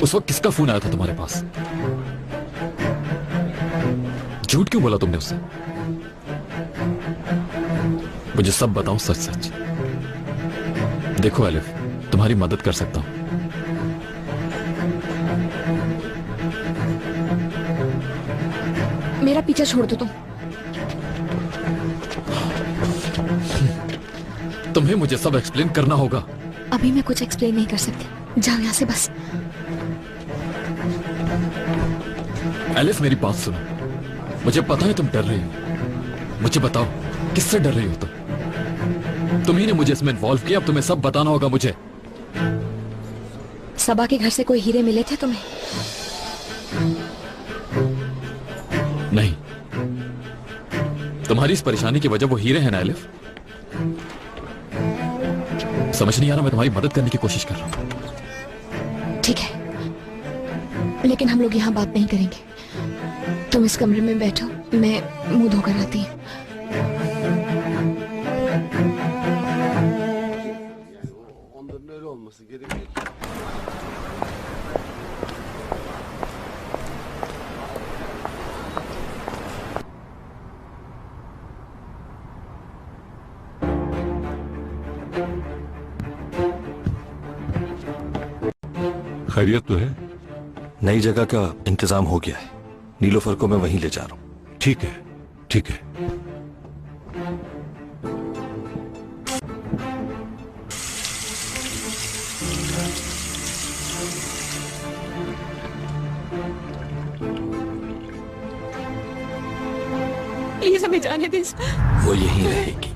उस वक्त किसका फोन आया था तुम्हारे पास? झूठ क्यों बोला तुमने उससे? मुझे सब बताओ, सच सच। देखो एलिफ, तुम्हारी मदद कर सकता हूं। मेरा पीछा छोड़ दो तुम। तुम्हें मुझे सब एक्सप्लेन करना होगा। अभी मैं कुछ एक्सप्लेन नहीं कर सकती, जाओ यहाँ से बस। एलिफ मेरी बात सुनो, मुझे पता है तुम डर रही हो। मुझे बताओ किससे डर रही हो तुम? तुम्ही ने मुझे इसमें इन्वॉल्व किया, अब तुम्हें सब बताना होगा मुझे। सबा के घर से कोई हीरे मिले थे तुम्हें? नहीं। तुम्हारी इस परेशानी की वजह वो हीरे हैं ना एलिफ? समझ नहीं आ रहा, मैं तुम्हारी मदद करने की कोशिश कर रहा हूं। ठीक है, लेकिन हम लोग यहाँ बात नहीं करेंगे। तुम इस कमरे में बैठो, मैं मुंह धोकर आती हूँ। Onların öyle olması gerekiyor. खैरियत तो है? नई जगह का इंतजाम हो गया है, नीलोफर को मैं वहीं ले जा रहा हूँ। ठीक है, ठीक है। प्लीज हमें जाने दे। वो यहीं रहेगी।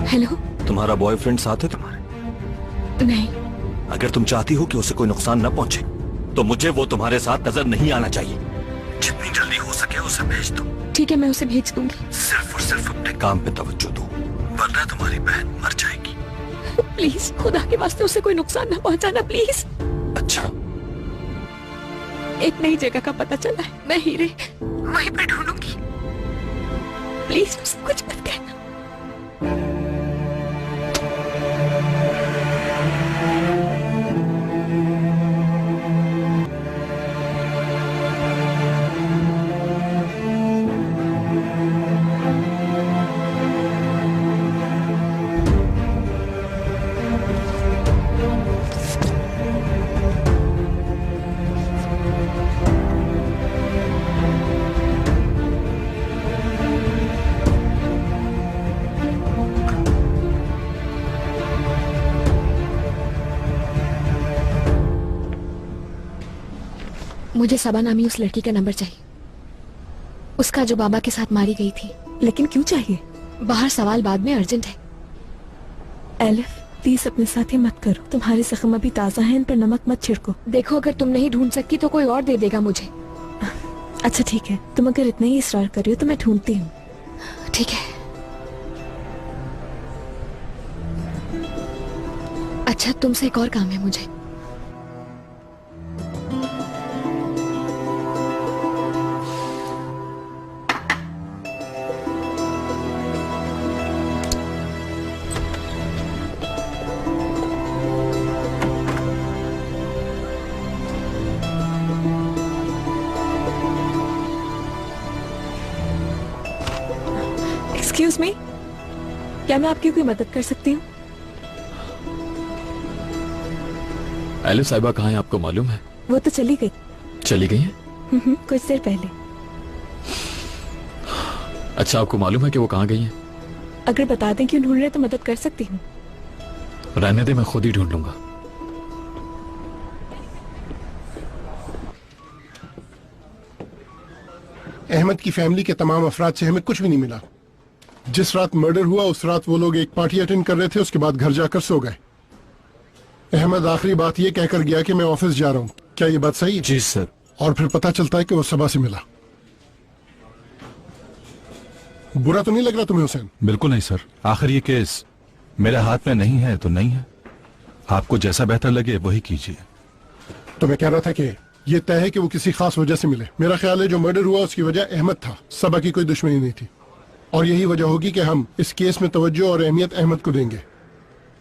हेलो। तुम्हारा बॉयफ्रेंड साथ है तुम्हारे? नहीं। अगर तुम चाहती हो कि उसे कोई नुकसान न पहुंचे तो मुझे वो तुम्हारे साथ नजर नहीं आना चाहिए। जितनी जल्दी हो सके उसे भेज दो। ठीक है, मैं उसे भेज दूंगी। सिर्फ और सिर्फ अपने काम पे तवज्जो दो, वरना तुम्हारी बहन मर जाएगी। प्लीज खुदा के वास्ते उसे कोई नुकसान ना पहुंचाना, प्लीज। अच्छा। एक नई जगह का पता चला है, मैं हीरे वहीं पर ढूंढूंगी। प्लीज उसे कुछ मत कहना। मुझे सबा नामी उस लड़की का नंबर चाहिए, उसका जो बाबा के साथ मारी गई थी। लेकिन क्यों चाहिए? बाहर सवाल बाद में, अर्जेंट है। एलिफ प्लीज अपने साथ ही मत करो, तुम्हारे जख्म अभी ताज़ा है, इन पर नमक मत छिड़को। देखो अगर तुम नहीं ढूंढ सकती तो कोई और दे देगा मुझे। अच्छा ठीक है, तुम अगर इतना ही इसरार कर रही हो तो मैं ढूंढती हूँ। ठीक है। अच्छा तुमसे एक और काम है मुझे। एक्सक्यूज मी, क्या मैं आपकी कोई मदद कर सकती हूँ? एलिफ साहिबा कहाँ है आपको मालूम है? वो तो चली गई। चली गई है? कुछ देर पहले। अच्छा आपको मालूम है कि वो कहाँ गई है? अगर बता दें क्यों ढूंढ रहे तो मदद कर सकती हूँ। रहने दे, मैं खुद ही ढूंढ लूंगा। अहमद की फैमिली के तमाम अफराद से हमें कुछ भी नहीं मिला। जिस रात मर्डर हुआ उस रात वो लोग एक पार्टी अटेंड कर रहे थे, उसके बाद घर जाकर सो गए। अहमद आखिरी बात ये कहकर गया कि मैं ऑफिस जा रहा हूँ। क्या ये बात सही है? जी सर, और फिर पता चलता है कि वो सबा से मिला। बुरा तो नहीं लग रहा तुम्हें हुसैन? बिल्कुल नहीं सर, आखिर ये केस मेरे हाथ में नहीं है तो नहीं है। आपको जैसा बेहतर लगे वही कीजिए। तो मैं कह रहा था कि ये तय है कि वो किसी खास वजह से मिले। मेरा ख्याल है जो मर्डर हुआ उसकी वजह अहमद था, सबा की कोई दुश्मनी नहीं थी। और यही वजह होगी कि हम इस केस में तवज्जो और अहमियत अहमद को देंगे।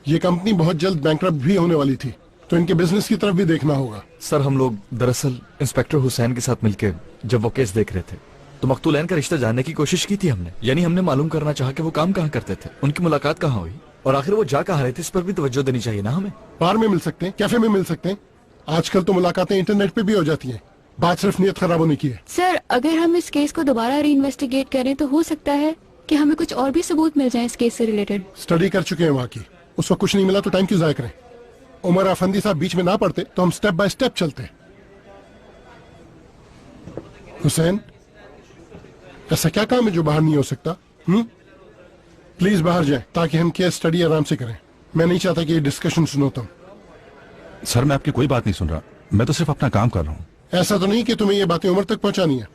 ये कंपनी बहुत जल्द बैंकरप्ट भी होने वाली थी, तो इनके बिजनेस की तरफ भी देखना होगा। सर हम लोग दरअसल इंस्पेक्टर हुसैन के साथ मिलकर जब वो केस देख रहे थे तो मकतूलैन का रिश्ता जानने की कोशिश की थी हमने। यानी हमने मालूम करना चाहा कि वो काम कहाँ करते थे, उनकी मुलाकात कहाँ हुई और आखिर वो जा कहाँ रहे थे। इस पर भी तवज्जो देनी चाहिए ना हमें। बार में मिल सकते हैं, कैफे में मिल सकते हैं। आजकल तो मुलाकातें इंटरनेट पे भी हो जाती हैं। बात सिर्फ नियत खराब होने की है। सर, अगर हम इस केस को दोबारा री इन्वेस्टिगेट करें तो हो सकता है कि हमें कुछ और भी सबूत मिल जाए इस केस से रिलेटेड। स्टडी कर चुके हैं वहाँ की, उस वक्त कुछ नहीं मिला तो टाइम क्यों जाया करें। उमर अफंदी साहब बीच में ना पड़ते तो हम स्टेप बाय स्टेप चलते। हुसैन, ऐसा क्या काम है जो बाहर नहीं हो सकता? प्लीज बाहर जाएं ताकि हम केस स्टडी आराम से करें। मैं नहीं चाहता कि ये डिस्कशन सुनो तुम। सर मैं आपकी कोई बात नहीं सुन रहा, मैं तो सिर्फ अपना काम कर रहा हूँ। ऐसा तो नहीं कि तुम्हें ये बातें उमर तक पहुंचानी है।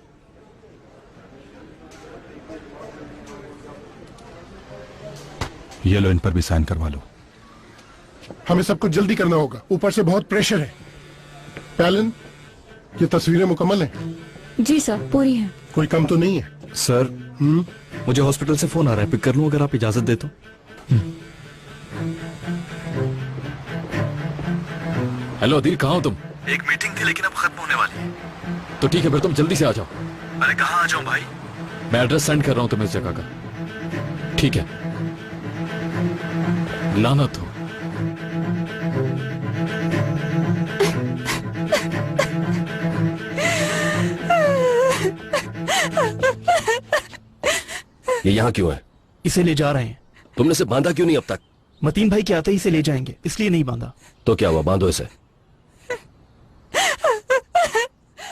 ये लो, इन पर भी साइन करवा लो। हमें सब कुछ जल्दी करना होगा, ऊपर से बहुत प्रेशर है। पैलन, ये तस्वीरें मुकम्मल हैं? जी सर, पूरी है। कोई कम तो नहीं है? सर मुझे हॉस्पिटल से फोन आ रहा है, पिक कर लूं अगर आप इजाजत दे तो। हेलो अदील, कहाँ हो तुम? एक मीटिंग थी लेकिन अब खत्म होने वाली है। तो ठीक है फिर तुम जल्दी से आ जाओ। अरे कहाँ आ जाऊं भाई? मैं एड्रेस सेंड कर रहा हूँ तुम्हें इस जगह का। ठीक है, लानत हो। ये यहाँ क्यों है? इसे ले जा रहे हैं। तुमने इसे बांधा क्यों नहीं अब तक? मतीन भाई के आते ही इसे ले जाएंगे, इसलिए नहीं बांधा। तो क्या हुआ, बांधो इसे।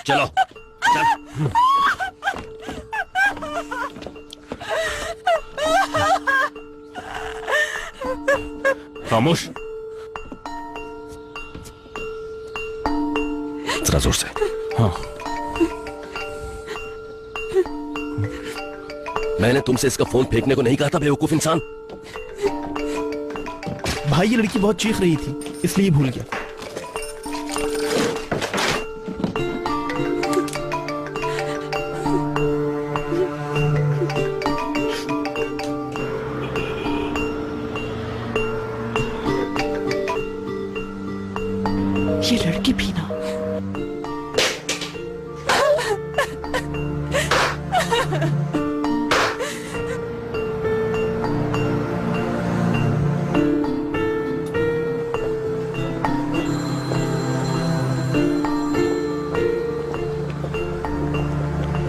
चलो चल। खामोश। जरा जोर से। हाँ। मैंने तुमसे इसका फोन फेंकने को नहीं कहा था बेवकूफ इंसान। भाई ये लड़की बहुत चीख रही थी इसलिए भूल गया। ये लड़की भी ना।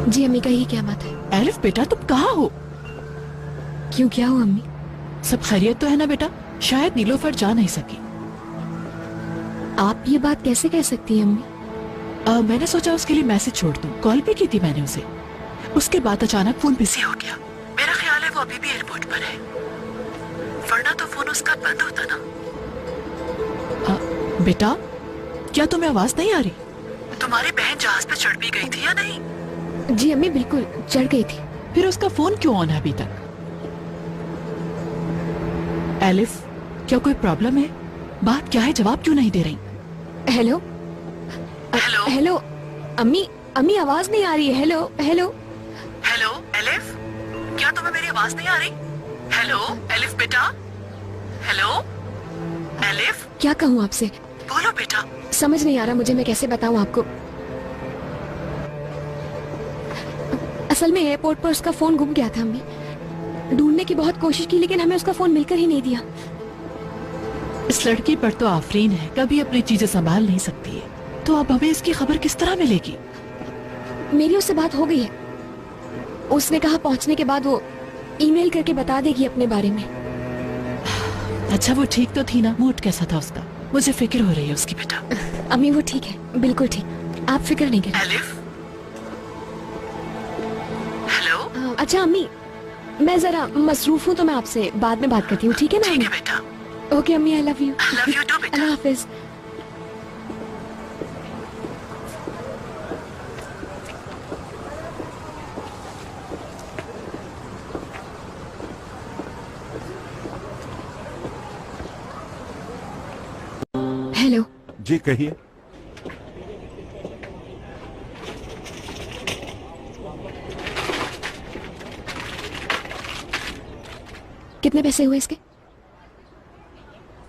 जी अम्मी, कहिए क्या बात है? एलिफ बेटा तुम कहाँ हो? क्यों, क्या हुआ अम्मी? सब खैरियत तो है ना बेटा? शायद नीलोफर जा नहीं सकी। आप ये बात कैसे कह सकती हैं अम्मी? मैंने सोचा उसके लिए मैसेज छोड़ दूं। कॉल भी की थी मैंने उसे, उसके बाद अचानक फोन बिजी हो गया। मेरा ख्याल है वो अभी भी एयरपोर्ट पर है, वरना तो फोन उसका बंद होता ना। बेटा क्या तुम्हें आवाज नहीं आ रही? तुम्हारी बहन जहाज पे चढ़ भी गई थी या नहीं? जी अम्मी, बिल्कुल चढ़ गई थी। फिर उसका फोन क्यों ऑन है अभी तक? एलिफ क्या कोई प्रॉब्लम है? बात क्या है, जवाब क्यों नहीं दे रही? हेलो हेलो हेलो अम्मी, अम्मी आवाज नहीं आ रही है। हेलो हेलो हेलो एलिफ, क्या तुम्हें मेरी आवाज नहीं आ रही? हेलो एलिफ बेटा, हेलो एलिफ। क्या कहूँ आपसे? बोलो बेटा। समझ नहीं आ रहा मुझे, मैं कैसे बताऊँ आपको। असल में एयरपोर्ट पर उसका फोन गुम गया था अम्मी। ढूंढने की बहुत कोशिश की लेकिन हमें उसका फोन मिलकर ही नहीं दिया। इस लड़की पर तो आफरीन है, कभी अपनी चीजें संभाल नहीं सकती है, तो अब हमें इसकी खबर किस तरह मिलेगी? मेरी उससे बात हो गई है। उसने कहा पहुंचने के बाद वो ईमेल करके बता देगी अपने बारे में। अच्छा वो ठीक तो थी ना? मूड कैसा था उसका? मुझे फिक्र हो रही है उसकी बेटा। अम्मी वो ठीक है, बिल्कुल ठीक, आप फिक्र नहीं करें। Elif hello. अच्छा अम्मी, मैं जरा मसरूफ हूँ तो मैं आपसे बाद में बात करती हूँ, ठीक है ना? ठीक है बेटा। ओके अम्मी, I love you. I love you too बेटा। अल्लाह हाफिज। जी कहिए। कितने पैसे हुए इसके?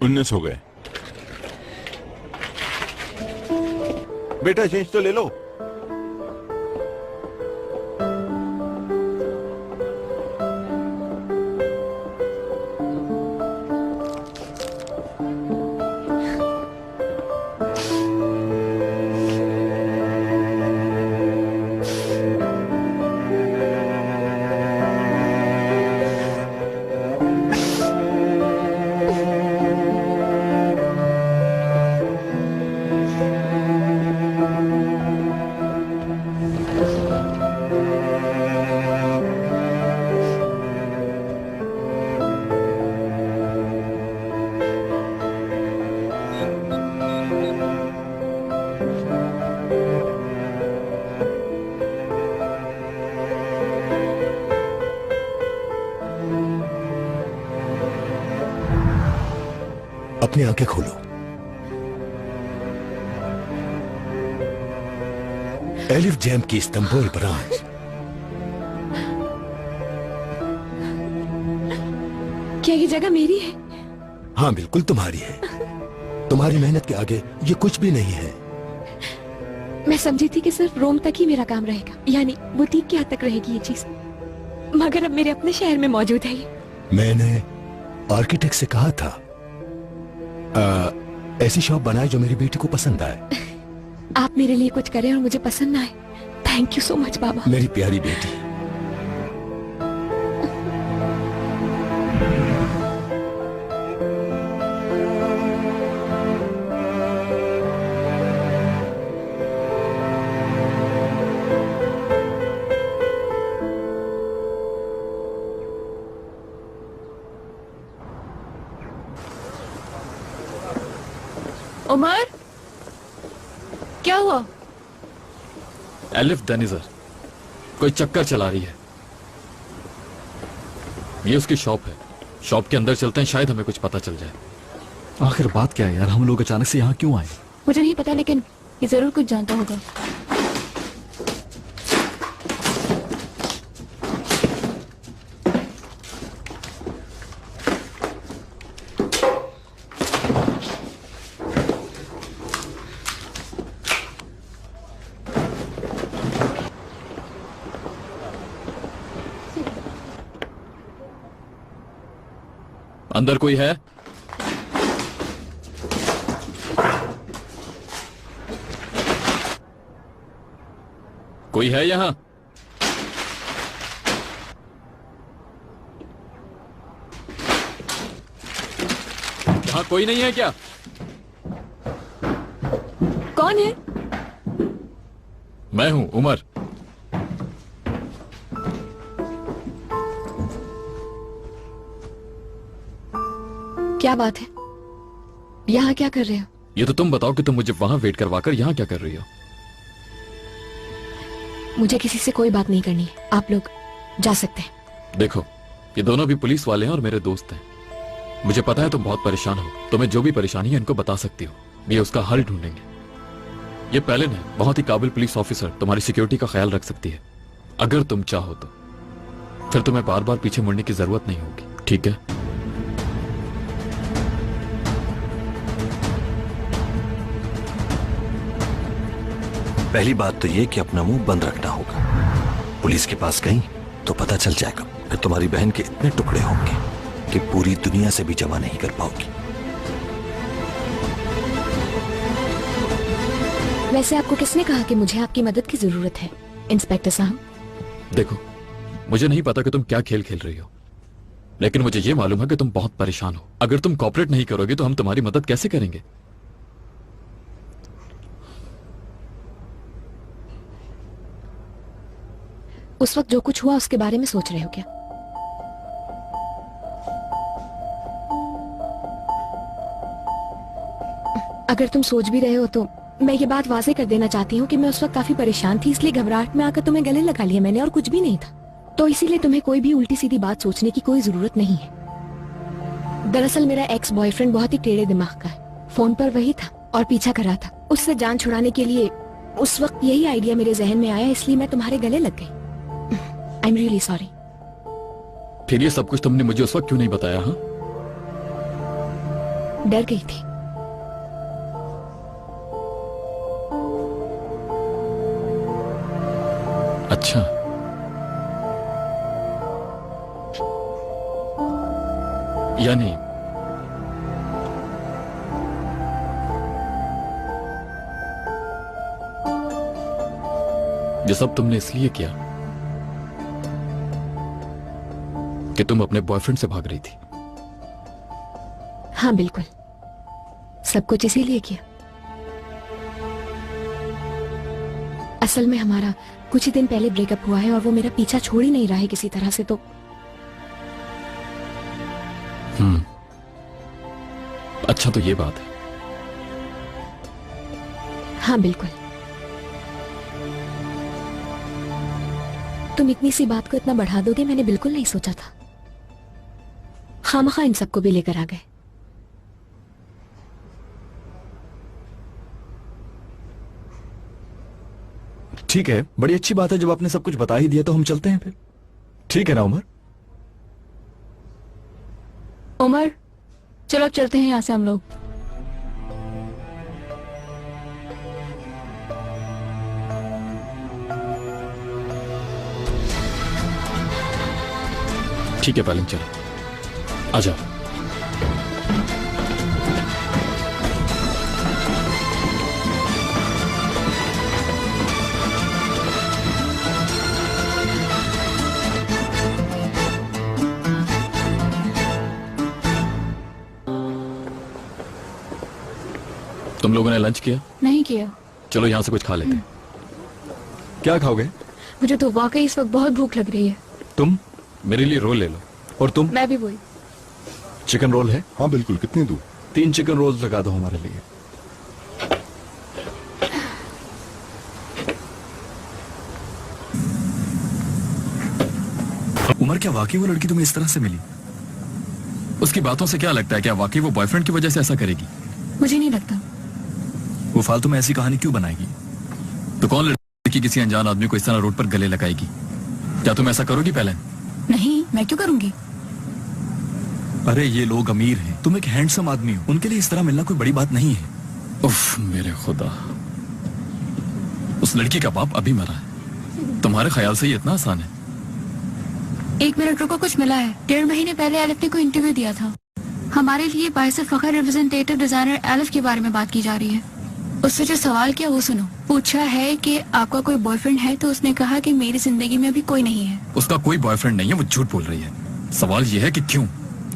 19 हो गए। बेटा चेंज तो ले लो। अपनी आंखें खोलो। एलिफ जैम की इस्तांबुल ब्रांच। क्या ये जगह मेरी है? हाँ बिल्कुल तुम्हारी है। तुम्हारी मेहनत के आगे ये कुछ भी नहीं है। मैं समझी थी कि सिर्फ रोम तक ही मेरा काम रहेगा, यानी बुटीक के हद तक रहेगी ये चीज, मगर अब मेरे अपने शहर में मौजूद है ये। मैंने आर्किटेक्ट से कहा था ऐसी शॉप बनाए जो मेरी बेटी को पसंद आए। आप मेरे लिए कुछ करें और मुझे पसंद ना आए। थैंक यू सो मच बाबा। मेरी प्यारी बेटी। उमर, क्या हुआ? एलिफ डेनिजर कोई चक्कर चला रही है। ये उसकी शॉप है। शॉप के अंदर चलते हैं, शायद हमें कुछ पता चल जाए। आखिर बात क्या है यार, हम लोग अचानक से यहाँ क्यों आए? मुझे नहीं पता, लेकिन ये जरूर कुछ जानता होगा। अंदर कोई है? कोई है यहां? हाँ, कोई नहीं है क्या? कौन है? मैं हूं उमर। क्या बात है? यहाँ क्या कर रहे हो? ये तो तुम बताओ कि तुम मुझे वहां वेट करवाकर यहाँ क्या कर रही हो? मुझे किसी से कोई बात नहीं करनी है, आप लोग जा सकते हैं। देखो, ये दोनों भी पुलिस वाले हैं और मेरे दोस्त हैं। मुझे पता है तुम बहुत परेशान हो। तुम्हें जो भी परेशानी है इनको बता सकती हो, ये उसका हल ढूंढेंगे। ये पहले नहीं, बहुत ही काबिल पुलिस ऑफिसर तुम्हारी सिक्योरिटी का ख्याल रख सकती है। अगर तुम चाहो तो फिर तुम्हें बार बार पीछे मुड़ने की जरूरत नहीं होगी, ठीक है? पहली बात तो ये कि अपना मुंह बंद रखना होगा। पुलिस के पास गई तो पता चल जाएगा, फिर तुम्हारी बहन के इतने टुकड़े होंगे कि पूरी दुनिया से भी जमा नहीं कर पाओगी। वैसे आपको किसने कहा कि मुझे आपकी मदद की जरूरत है, इंस्पेक्टर साहब? देखो, मुझे नहीं पता कि तुम क्या खेल खेल रही हो, लेकिन मुझे ये मालूम है कि तुम बहुत परेशान हो। अगर तुम कॉपरेट नहीं करोगे तो हम तुम्हारी मदद कैसे करेंगे? उस वक्त जो कुछ हुआ उसके बारे में सोच रहे हो क्या? अगर तुम सोच भी रहे हो तो मैं ये बात वाजे कर देना चाहती हूँ कि मैं उस वक्त काफी परेशान थी, इसलिए घबराहट में आकर तुम्हें गले लगा लिया मैंने, और कुछ भी नहीं था। तो इसीलिए तुम्हें कोई भी उल्टी सीधी बात सोचने की कोई जरूरत नहीं है। दरअसल मेरा एक्स बॉयफ्रेंड बहुत ही टेढ़े दिमाग का है। फोन पर वही था और पीछा कर रहा था। उससे जान छुड़ाने के लिए उस वक्त यही आइडिया मेरे जहन में आया, इसलिए मैं तुम्हारे गले लग गई। I am really sorry. फिर ये सब कुछ तुमने मुझे उस वक्त क्यों नहीं बताया? हाँ, डर गई थी। अच्छा, यानी ये सब तुमने इसलिए किया कि तुम अपने बॉयफ्रेंड से भाग रही थी? हाँ बिल्कुल, सब कुछ इसीलिए किया। असल में हमारा कुछ ही दिन पहले ब्रेकअप हुआ है और वो मेरा पीछा छोड़ ही नहीं रहा है किसी तरह से। तो अच्छा, तो ये बात है। हाँ बिल्कुल। तुम इतनी सी बात को इतना बढ़ा दोगे, मैंने बिल्कुल नहीं सोचा था। खामखा इन सबको भी लेकर आ गए। ठीक है, बड़ी अच्छी बात है। जब आपने सब कुछ बता ही दिया तो हम चलते हैं फिर। ठीक है ना उमर? उमर, चलो अब चलते हैं यहाँ से हम लोग। ठीक है पालन, चलो आ जाओ। तुम लोगों ने लंच किया? नहीं किया। चलो यहाँ से कुछ खा लेते हैं। क्या खाओगे? मुझे तो वाकई इस वक्त बहुत भूख लग रही है। तुम? मेरे लिए रोल ले लो। और तुम? मैं भी वही। चिकन रोल है? हाँ बिल्कुल, कितनी दूर? 3 चिकन रोल्स लगा दो हमारे लिए। उमर, क्या वाकई वो लड़की तुम्हें इस तरह से मिली? उसकी बातों से क्या लगता है, क्या वाकई वो बॉयफ्रेंड की वजह से ऐसा करेगी? मुझे नहीं लगता। वो फालतू में ऐसी कहानी क्यों बनाएगी? तो कौन लड़की किसी अनजान आदमी को इस तरह रोड पर गले लगाएगी? क्या तुम ऐसा करोगी पहले? नहीं, मैं क्यों करूंगी? अरे ये लोग अमीर हैं, तुम एक हैंडसम आदमी हो, उनके लिए इस तरह मिलना कोई बड़ी बात नहीं है। उफ, मेरे खुदा, उस लड़की का बाप अभी मरा है। तुम्हारे ख्याल से ये इतना आसान है? 1 मिनट रुको, कुछ मिला है। 1.5 महीने पहले एलिफ ने कोई इंटरव्यू दिया था। हमारे लिए बाइस फखर रिप्रेजेंटेटिव डिजाइनर एलिफ के बारे में बात की जा रही है। उससे जो सवाल किया वो सुनो। पूछा है कि आपका कोई बॉयफ्रेंड है, तो उसने कहा कि मेरी जिंदगी में अभी कोई नहीं है। उसका कोई बॉयफ्रेंड नहीं है, वो झूठ बोल रही है। सवाल ये है कि क्यों?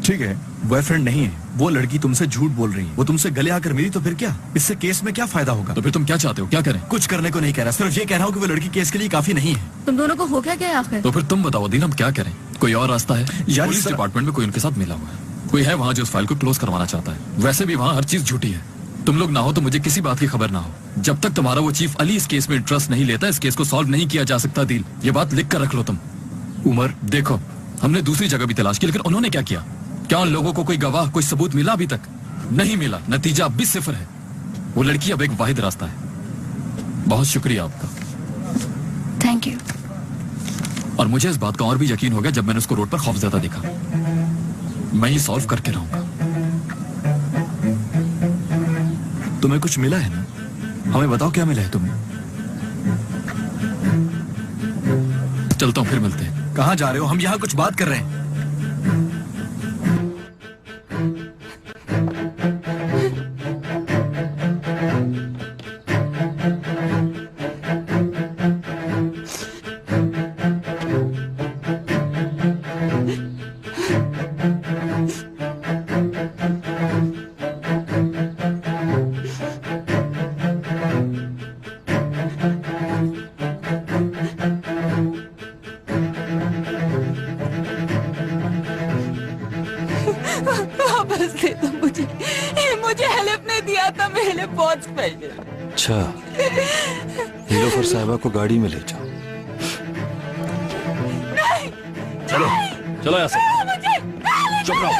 ठीक है, बॉयफ्रेंड नहीं है, वो लड़की तुमसे झूठ बोल रही है। वो तुमसे गले आकर मिली तो फिर क्या? इससे केस में क्या फायदा होगा? तो फिर तुम क्या चाहते हो, क्या करें? कुछ करने को नहीं कह रहा, सिर्फ ये कह रहा हूँ कि वो लड़की केस के लिए काफी नहीं है। तुम दोनों को हो क्या आखिर? तो फिर तुम बताओ दीन, हम क्या करें? कोई और रास्ता है? यार, पुलिस डिपार्टमेंट में कोई उनके साथ मिला हुआ है, कोई है वहाँ जो उस फाइल को क्लोज करवाना चाहता है। वैसे भी वहाँ हर चीज झूठी है। तुम लोग ना हो तो मुझे किसी बात की खबर ना हो। जब तक तुम्हारा वो चीफ अली इस केस में इंटरेस्ट नहीं लेता, इस केस को सॉल्व नहीं किया जा सकता। दिल, ये बात लिख कर रख लो तुम। उमर देखो, हमने दूसरी जगह भी तलाश की, लेकिन उन्होंने क्या किया? क्या उन लोगों को कोई गवाह, कोई सबूत मिला? अभी तक नहीं मिला। नतीजा अब भी 0 है। वो लड़की अब एक वाहिद रास्ता है। बहुत शुक्रिया आपका। Thank you. और मुझे इस बात का और भी यकीन हो गया जब मैंने उसको रोड पर खौफजदा देखा। मैं ही सॉल्व करके रहूंगा। तुम्हें कुछ मिला है ना? हमें बताओ क्या मिला है तुम्हें। चलता हूँ, फिर मिलते हैं। कहाँ जा रहे हो? हम यहाँ कुछ बात कर रहे हैं। वापस दे दो मुझे। ये मुझे हेल्प नहीं दिया था, मेरे बहुत स्पेशल। अच्छा, नीलोफर साहिबा को गाड़ी में ले जाओ। चलो चलो यहाँ से। चुप रहो।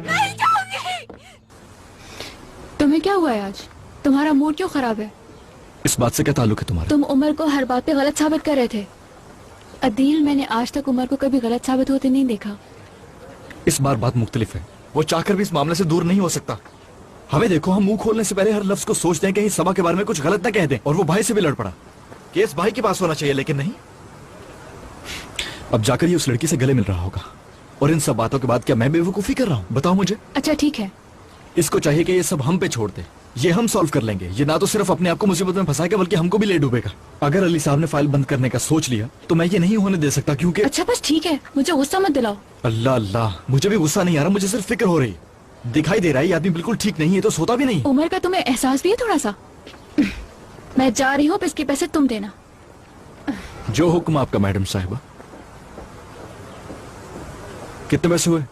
नहीं जाऊंगी। तुम्हें क्या हुआ है आज? तुम्हारा मूड क्यों खराब है? इस बात से क्या ताल्लुक है तुम्हारा? तुम उमर को हर बात पे गलत साबित कर रहे थे। अदील, मैंने आज तक उमर को कभी गलत साबित होते नहीं देखा। इस बार बात मुख्तलिफ है। वो चाहकर भी इस मामले से दूर नहीं हो सकता। हमें देखो, हम मुंह खोलने से पहले हर लफ्ज को सोचते हैं कहीं सबा के बारे में कुछ गलत ना कह दें। और वो भाई से भी लड़ पड़ा। केस भाई के पास होना चाहिए, लेकिन नहीं। अब जाकर ये उस लड़की से गले मिल रहा होगा। और इन सब बातों के बाद क्या मैं बेवकूफी कर रहा हूँ? बताओ मुझे। अच्छा ठीक है, इसको चाहिए कि ये सब हम पे छोड़ दे। ये हम सॉल्व कर लेंगे। ये ना तो सिर्फ अपने आप को मुसीबत में फंसाएगा, बल्कि हमको भी ले डूबेगा। अगर अली साहब ने फाइल बंद करने का सोच लिया तो मैं ये नहीं होने दे सकता, क्योंकि अच्छा बस ठीक है, मुझे गुस्सा मत दिलाओ। अल्लाह अल्लाह, मुझे भी गुस्सा नहीं आ रहा, मुझे सिर्फ फिक्र हो रही। दिखाई दे रहा है ये आदमी बिल्कुल ठीक नहीं है, तो सोता भी नहीं। उमर का तुम्हें एहसास भी है थोड़ा सा? मैं जा रही हूँ, इसके पैसे तुम देना। जो हुक्म आपका मैडम साहिबा। कितने पैसे हुए?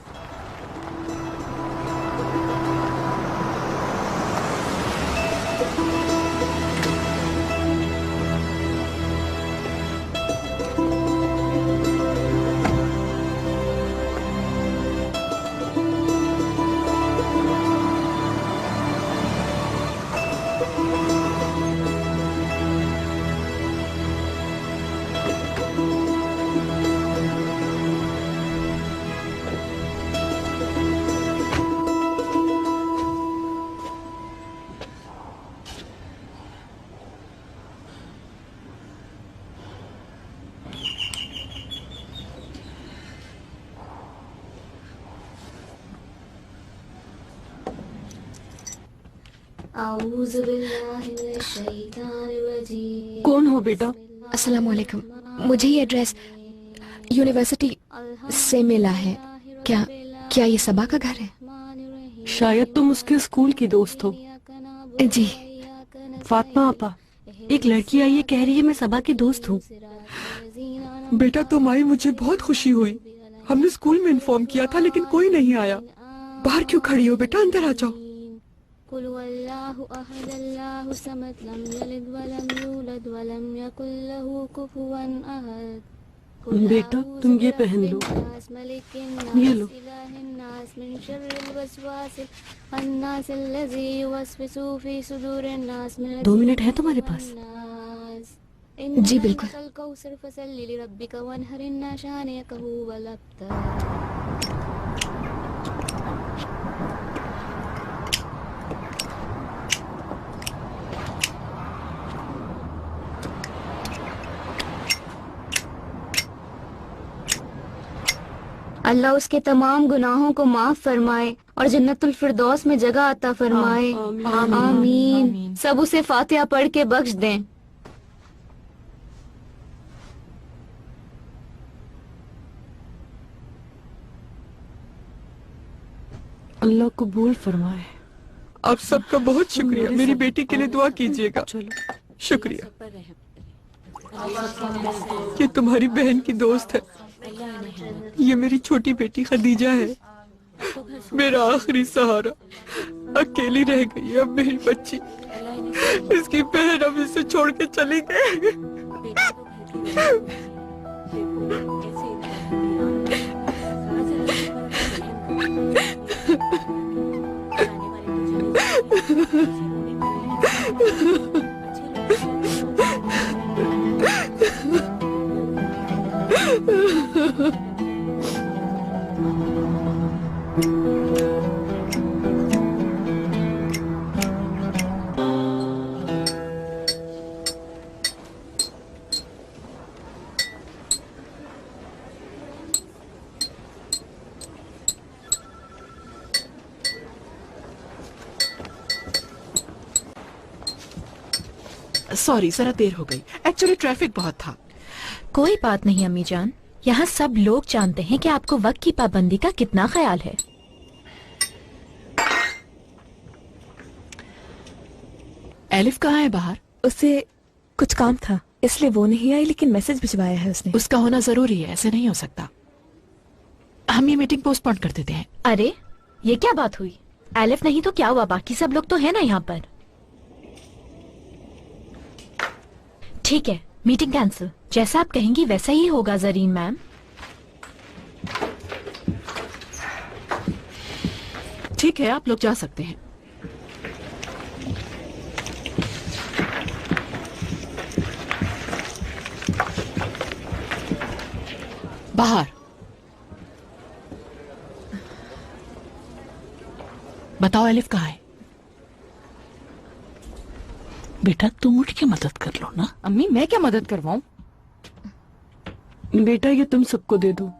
कौन हो बेटा? अस्सलाम वालेकुम। मुझे ये एड्रेस यूनिवर्सिटी से मिला है। क्या क्या ये सबा का घर है? शायद तुम उसके स्कूल की दोस्त हो। जी। फातिमा आपा, एक लड़की आई है, कह रही है मैं सबा की दोस्त हूँ। बेटा तुम आई, मुझे बहुत खुशी हुई। हमने स्कूल में इन्फॉर्म किया था लेकिन कोई नहीं आया। बाहर क्यों खड़ी हो बेटा, अंदर आ जाओ। बेटा तुम ये पहन लो, ये लो। 2 मिनट है तुम्हारे पास? जी बिल्कुल। अल्लाह उसके तमाम गुनाहों को माफ फरमाए और जन्नतुल फिरदौस में जगह अता फरमाए। आमीन। सब उसे फातिहा पढ़ के बख्श दें। अल्लाह कबूल फरमाए। आप सबका बहुत शुक्रिया। मेरी बेटी के लिए दुआ कीजिएगा। शुक्रिया। ये तुम्हारी बहन की दोस्त है। ये मेरी छोटी बेटी खदीजा है, मेरा आखिरी सहारा। अकेली रह गई है अब मेरी बच्ची। इसकी बहन अब इसे छोड़ के चली गई। सॉरी, जरा देर हो गई। एक्चुअली ट्रैफिक बहुत था। कोई बात नहीं अम्मी जान, यहाँ सब लोग जानते हैं कि आपको वक्त की पाबंदी का कितना ख्याल है। एलिफ कहाँ है? बाहर? उससे कुछ काम था इसलिए वो नहीं आई, लेकिन मैसेज भिजवाया है उसने। उसका होना जरूरी है, ऐसे नहीं हो सकता। हम ये मीटिंग पोस्टपोन कर देते हैं। अरे ये क्या बात हुई? एलिफ नहीं तो क्या हुआ? बाकी सब लोग तो है ना यहाँ पर। ठीक है, मीटिंग कैंसिल। जैसा आप कहेंगी वैसा ही होगा जरीन मैम। ठीक है, आप लोग जा सकते हैं। बाहर। बताओ एलिफ कहाँ है? बेटा तुम उठ के मदद कर लो ना। अम्मी मैं क्या मदद करवाऊं? बेटा ये तुम सबको दे दो।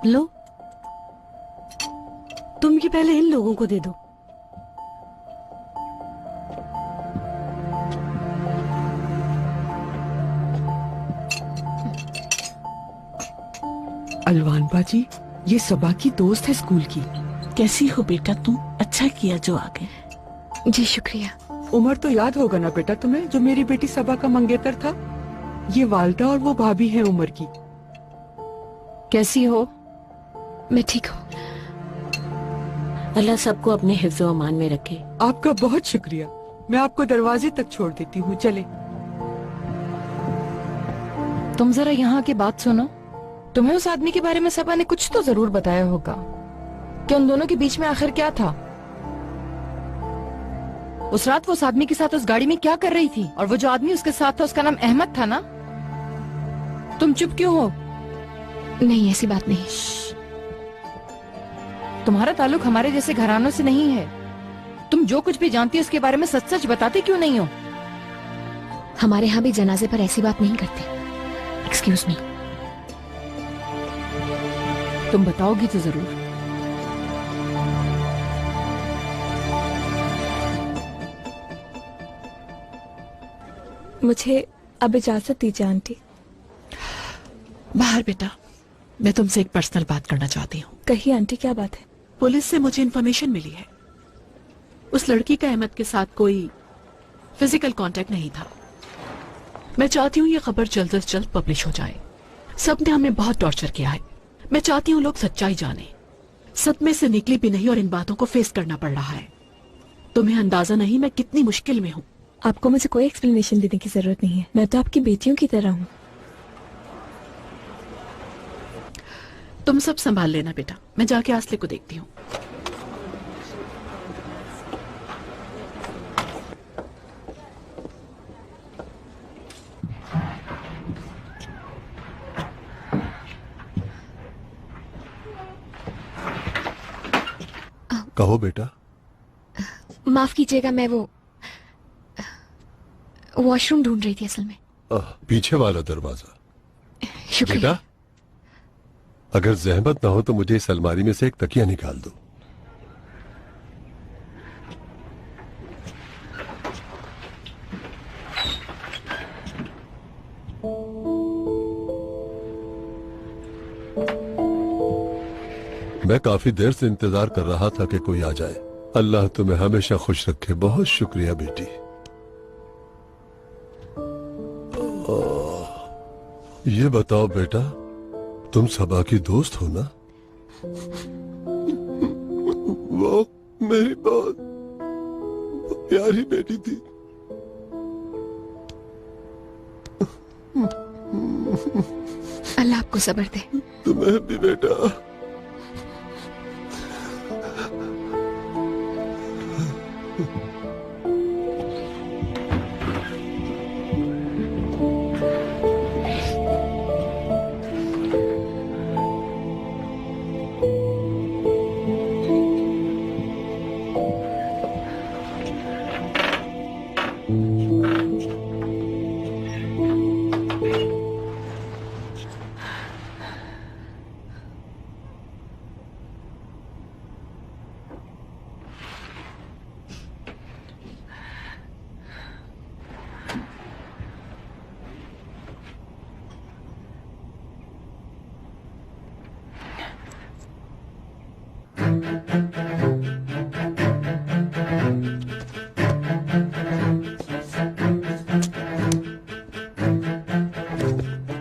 लो, तुम ये पहले इन लोगों को दे दो। अलवान बाजी, ये सबा की दोस्त है स्कूल की। कैसी हो बेटा तुम? अच्छा किया जो आ गए। जी शुक्रिया। उमर तो याद होगा ना बेटा तुम्हें, जो मेरी बेटी सबा का मंगेतर था। ये वालदा और वो भाभी है उमर की। कैसी हो? मैं ठीक हूँ। अल्लाह सबको अपने हिफ्ज़ व अमान में रखे। आपका बहुत शुक्रिया। मैं आपको दरवाजे तक छोड़ देती हूँ, चले। तुम जरा यहाँ की बात सुनो। तुम्हें उस आदमी के बारे में सबा ने कुछ तो जरूर बताया होगा कि उन दोनों के बीच में आखिर क्या था। उस रात वो उस आदमी के साथ उस गाड़ी में क्या कर रही थी? और वो जो आदमी उसके साथ था उसका नाम अहमद था ना? तुम चुप क्यों हो? नहीं ऐसी बात नहीं। तुम्हारा ताल्लुक हमारे जैसे घरानों से नहीं है। तुम जो कुछ भी जानती हो उसके बारे में सच सच बताते क्यों नहीं हो? हमारे यहाँ भी जनाजे पर ऐसी बात नहीं करते। Excuse me. तुम बताओगी तो जरूर। मुझे अब इजाजत दीजिए आंटी। बाहर बेटा, मैं तुमसे एक पर्सनल बात करना चाहती हूँ। कहिए आंटी, क्या बात है? पुलिस से मुझे इन्फॉर्मेशन मिली है, उस लड़की का अहमद के साथ कोई फिजिकल कांटेक्ट नहीं था। मैं चाहती हूँ ये खबर जल्द से जल्द पब्लिश हो जाए। सबने हमें बहुत टॉर्चर किया है। मैं चाहती हूँ लोग सच्चाई जाने। सदमे से निकली भी नहीं और इन बातों को फेस करना पड़ रहा है। तुम्हें अंदाजा नहीं मैं कितनी मुश्किल में हूँ। आपको मुझे कोई एक्सप्लेनेशन देने की जरूरत नहीं है। मैं तो आपकी बेटियों की तरह हूँ। तुम सब संभाल लेना बेटा, मैं जाके आसले को देखती हूँ। कहो बेटा। माफ कीजिएगा, मैं वो वॉशरूम ढूंढ रही थी असल में। पीछे वाला दरवाजा। शुक्रिया। बेटा, अगर जहमत ना हो तो मुझे इस अलमारी में से एक तकिया निकाल दो। मैं काफी देर से इंतजार कर रहा था कि कोई आ जाए। अल्लाह तुम्हें हमेशा खुश रखे। बहुत शुक्रिया बेटी। ये बताओ बेटा, तुम सबा की दोस्त हो ना? वो मेरी बहुत प्यारी बेटी थी। अल्लाह आपको सब्र दे। तुम्हें भी बेटा।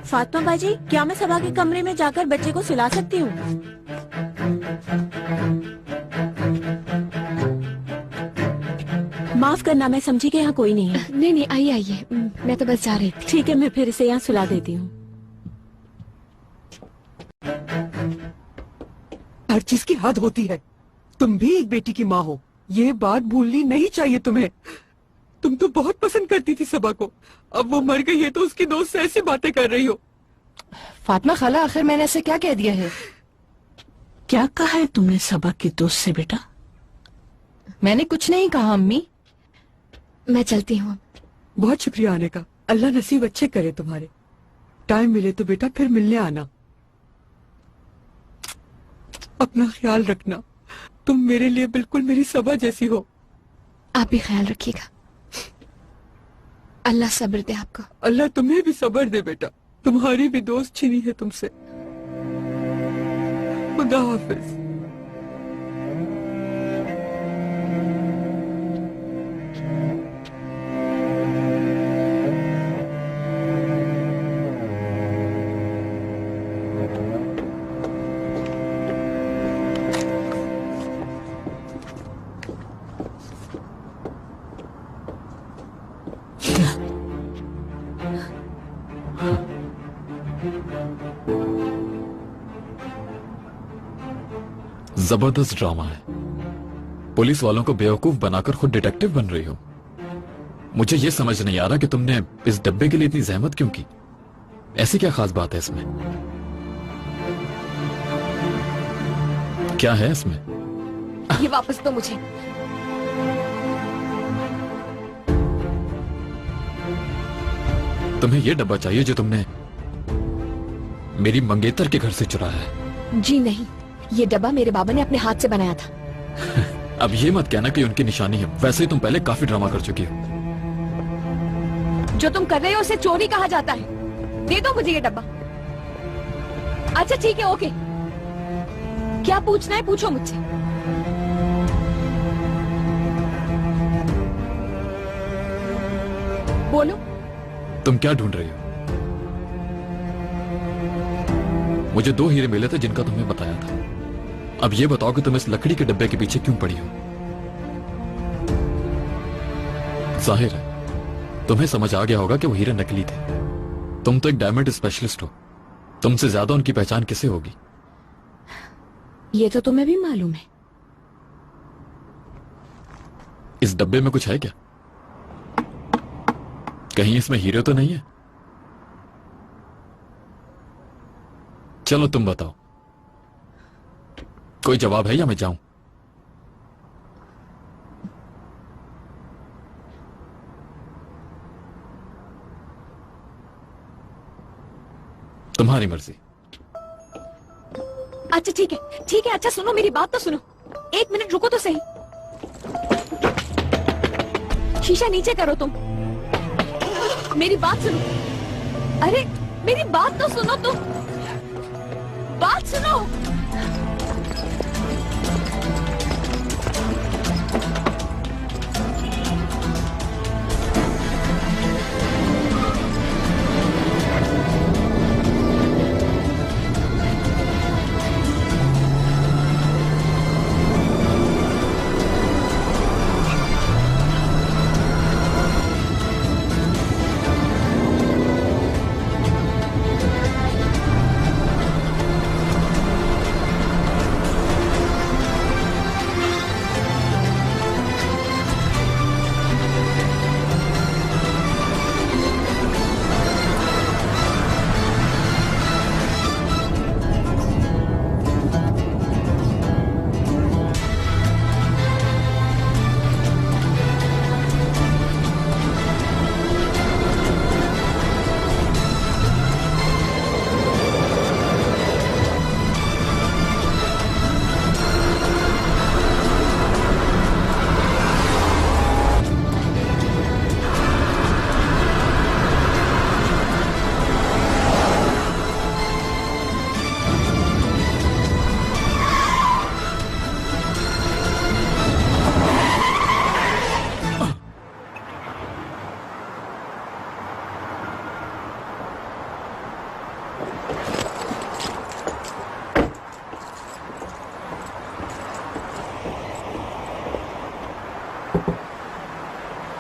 फातिमा बाजी, क्या मैं सबा के कमरे में जाकर बच्चे को सुला सकती हूँ? माफ करना, मैं समझी कि यहाँ कोई नहीं है। नहीं नहीं, आइए आइए, मैं तो बस जा रही थी। ठीक है, मैं फिर इसे यहाँ सुला देती हूँ। हर चीज की हद होती है। तुम भी एक बेटी की माँ हो, ये बात भूलनी नहीं चाहिए तुम्हें। तुम तो बहुत पसंद करती थी सबा को, अब वो मर गई है तो उसकी दोस्त से ऐसी बातें कर रही हो। फातिमा खाला, आखिर मैंने ऐसे क्या कह दिया है? क्या कहा है तुमने सबा की दोस्त से बेटा? मैंने कुछ नहीं कहा अम्मी। मैं चलती हूँ। बहुत शुक्रिया आने का। अल्लाह नसीब अच्छे करे तुम्हारे। टाइम मिले तो बेटा फिर मिलने आना। अपना ख्याल रखना। तुम मेरे लिए बिल्कुल मेरी सबा जैसी हो। आप भी ख्याल रखिएगा। अल्लाह सब्र दे आपको। अल्लाह तुम्हें भी सब्र दे बेटा। तुम्हारी भी दोस्त छीनी है तुमसे। खुदा हाफिज। जबरदस्त ड्रामा है। पुलिस वालों को बेवकूफ बनाकर खुद डिटेक्टिव बन रही हो। मुझे यह समझ नहीं आ रहा कि तुमने इस डब्बे के लिए इतनी जहमत क्यों की। ऐसी क्या खास बात है इसमें? क्या है इसमें? ये वापस दो मुझे। तुम्हें यह डब्बा चाहिए जो तुमने मेरी मंगेतर के घर से चुराया है? जी नहीं, ये डब्बा मेरे बाबा ने अपने हाथ से बनाया था। अब ये मत कहना कि उनकी निशानी है। वैसे ही तुम पहले काफी ड्रामा कर चुकी हो। जो तुम कर रहे हो उसे चोरी कहा जाता है। दे दो मुझे ये डब्बा। अच्छा ठीक है, ओके। क्या पूछना है पूछो मुझसे। बोलो। तुम क्या ढूंढ रही हो? मुझे 2 हीरे मिले थे जिनका तुमने बताया था। अब ये बताओ कि तुम इस लकड़ी के डब्बे के पीछे क्यों पड़ी हो? जाहिर है तुम्हें समझ आ गया होगा कि वो हीरे नकली थे। तुम तो एक डायमंड स्पेशलिस्ट हो। तुमसे ज्यादा उनकी पहचान किसे होगी? ये तो तुम्हें भी मालूम है। इस डब्बे में कुछ है क्या? कहीं इसमें हीरे तो नहीं है? चलो तुम बताओ। कोई जवाब है या मैं जाऊं? तुम्हारी मर्जी। अच्छा ठीक है, ठीक है। अच्छा सुनो, मेरी बात तो सुनो। 1 मिनट रुको तो सही। शीशा नीचे करो तुम। मेरी बात सुनो। अरे मेरी बात तो सुनो तुम। बात सुनो।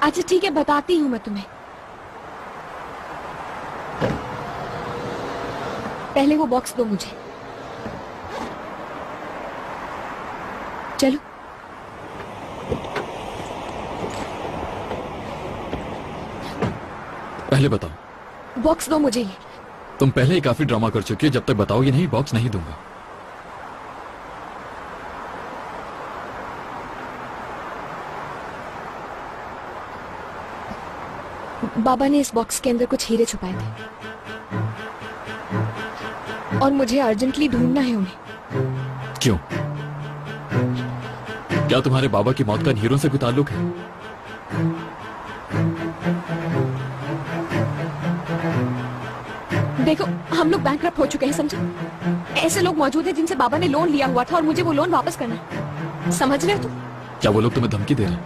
अच्छा ठीक है, बताती हूँ मैं तुम्हें। पहले वो बॉक्स दो मुझे। चलो। पहले बताओ। बॉक्स दो मुझे ये। तुम पहले ही काफी ड्रामा कर चुकी हो, जब तक बताओगी नहीं बॉक्स नहीं दूंगा। बाबा ने इस बॉक्स के अंदर कुछ हीरे छुपाए थे और मुझे अर्जेंटली ढूंढना है उन्हें। क्यों? क्या तुम्हारे बाबा की मौत का इन हीरों से कोई ताल्लुक है? देखो, हम लोग बैंकरप्ट हो चुके हैं, समझे? ऐसे लोग मौजूद हैं जिनसे बाबा ने लोन लिया हुआ था और मुझे वो लोन वापस करना है। समझ रहे हो तुम? क्या वो लोग तुम्हें धमकी दे रहे हैं?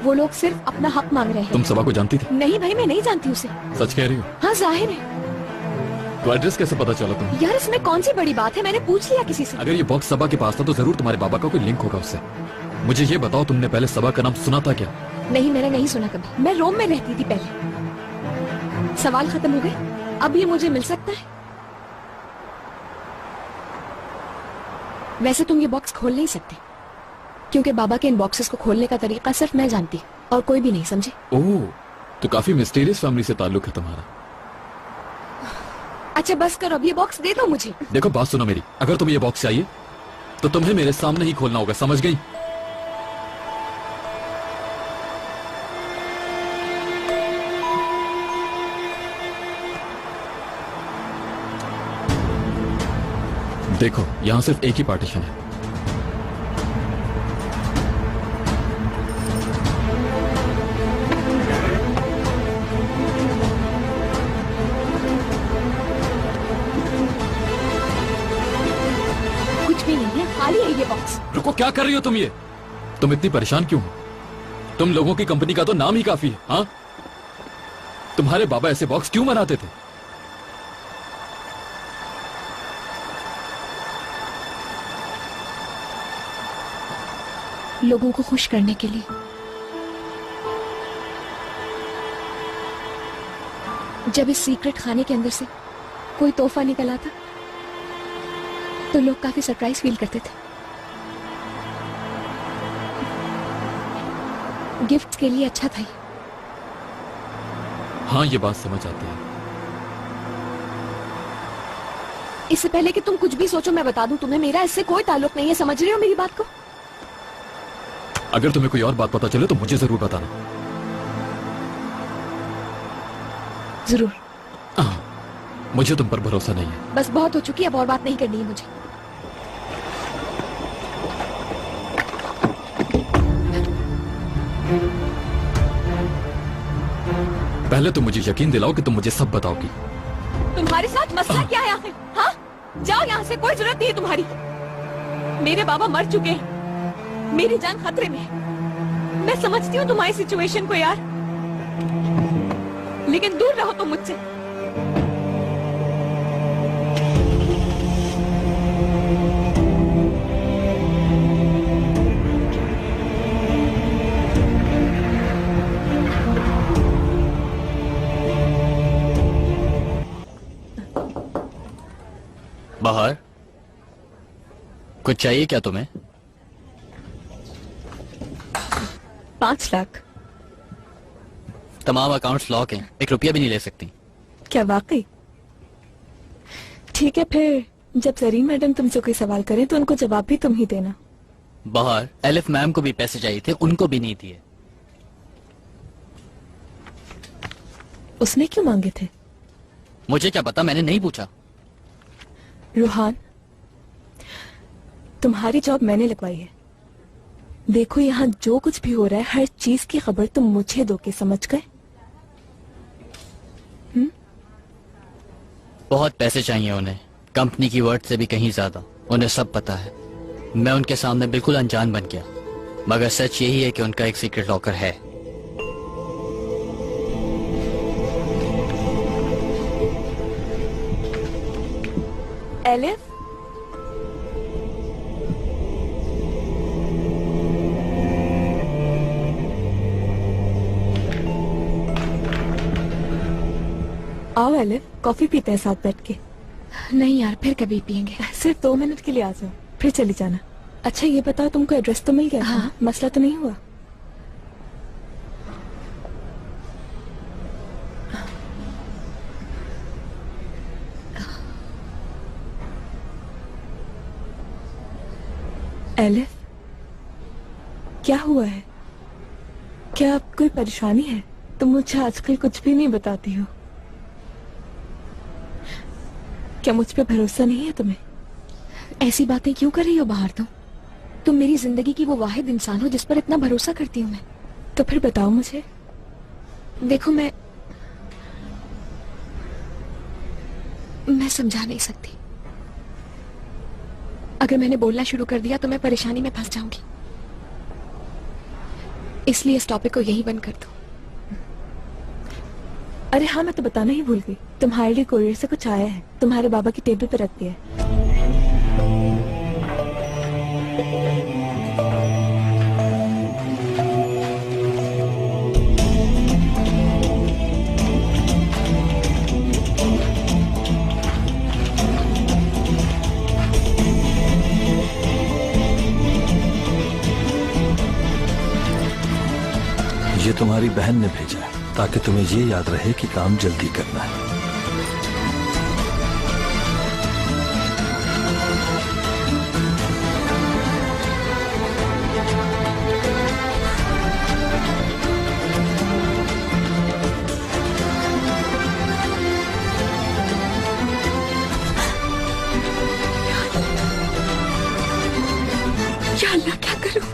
वो लोग सिर्फ अपना हक मांग रहे हैं। तुम सबा को जानती थी? नहीं भाई, मैं नहीं जानती उसे। सच कह रही हो? हाँ, जाहिर है। तो एड्रेस कैसे पता चला तुम्हें? यार, इसमें कौन सी बड़ी बात है, मैंने पूछ लिया किसी से। अगर ये बॉक्स सबा के पास था तो जरूर तुम्हारे बाबा का कोई लिंक होगा उससे। मुझे ये बताओ, तुमने पहले सबा का नाम सुना था क्या? नहीं, मैंने नहीं सुना कभी। मैं रोम में रहती थी पहले। सवाल खत्म हो गए? अब ये मुझे मिल सकता है? वैसे तुम ये बॉक्स खोल नहीं सकते, क्योंकि बाबा के इन बॉक्सेस को खोलने का तरीका सिर्फ मैं जानती हूँ और कोई भी नहीं, समझे? ओह, तो काफी मिस्टीरियस फैमिली से ताल्लुक है तुम्हारा। अच्छा बस करो, अब ये बॉक्स दे दो मुझे। देखो बात सुनो मेरी, अगर तुम्हें ये बॉक्स चाहिए तो तुम्हें मेरे सामने ही खोलना होगा, समझ गई? देखो, यहां सिर्फ एक ही पार्टीशन है। कुछ भी नहीं है, खाली है ये बॉक्स। रुको, क्या कर रही हो तुम ये? तुम इतनी परेशान क्यों हो? तुम लोगों की कंपनी का तो नाम ही काफी है। हाँ, तुम्हारे बाबा ऐसे बॉक्स क्यों बनाते थे? लोगों को खुश करने के लिए। जब इस सीक्रेट खाने के अंदर से कोई तोहफा निकल आता तो लोग काफी सरप्राइज फील करते थे। गिफ्ट के लिए अच्छा था ये। हाँ, ये बात समझ आती है। इससे पहले कि तुम कुछ भी सोचो, मैं बता दूं तुम्हें, मेरा इससे कोई ताल्लुक नहीं है। समझ रहे हो मेरी बात को? अगर तुम्हें कोई और बात पता चले तो मुझे जरूर बताना। जरूर। मुझे तुम पर भरोसा नहीं है। बस बहुत हो चुकी, अब और बात नहीं करनी है मुझे। पहले तुम मुझे यकीन दिलाओ कि तुम मुझे सब बताओगी। तुम्हारे साथ मसला क्या है आखिर? हाँ, जाओ यहाँ से, कोई जरूरत नहीं है तुम्हारी। मेरे बाबा मर चुके हैं, मेरी जान खतरे में है। मैं समझती हूँ तुम्हारी सिचुएशन को यार, लेकिन दूर रहो तुम मुझसे। बाहर कुछ चाहिए क्या तुम्हें? 5 लाख। तमाम अकाउंट्स लॉक हैं, 1 रुपया भी नहीं ले सकती। क्या वाकई? ठीक है, फिर जब जरीन मैडम तुमसे कोई सवाल करें तो उनको जवाब भी तुम ही देना। बाहर एलिफ मैम को भी पैसे चाहिए थे, उनको भी नहीं दिए। उसने क्यों मांगे थे? मुझे क्या पता, मैंने नहीं पूछा। रूहान, तुम्हारी जॉब मैंने लगवाई है। देखो, यहाँ जो कुछ भी हो रहा है, हर चीज की खबर तुम मुझे दो के, समझ गए? बहुत पैसे चाहिए उन्हें, कंपनी की वर्थ से भी कहीं ज्यादा। उन्हें सब पता है। मैं उनके सामने बिल्कुल अनजान बन गया, मगर सच यही है कि उनका एक सीक्रेट लॉकर है। एलिफ, आओ एलिफ, कॉफी पीते हैं साथ बैठ के। नहीं यार, फिर कभी पियेंगे। सिर्फ 2 मिनट के लिए आ जाओ, फिर चली जाना। अच्छा ये बताओ, तुमको एड्रेस तो मिल गया? हाँ। मसला तो नहीं हुआ? एलिफ, क्या हुआ है? क्या अब कोई परेशानी है? तुम मुझे आजकल कुछ भी नहीं बताती हो। क्या मुझ पे भरोसा नहीं है तुम्हें? ऐसी बातें क्यों कर रही हो बाहर? तुम मेरी जिंदगी की वो वाहिद इंसान हो जिस पर इतना भरोसा करती हूँ मैं। तो फिर बताओ मुझे। देखो मैं समझा नहीं सकती। अगर मैंने बोलना शुरू कर दिया तो मैं परेशानी में फंस जाऊंगी, इसलिए इस टॉपिक को यही बंद कर दो। अरे हाँ, मैं तो बताना ही भूल गई। तुम्हारे लिए कोरियर से कुछ आया है, तुम्हारे बाबा की टेबल पे रख दिया है। ये तुम्हारी बहन ने भेजा है ताकि तुम्हें ये याद रहे कि काम जल्दी करना है। या अल्लाह, क्या करूं?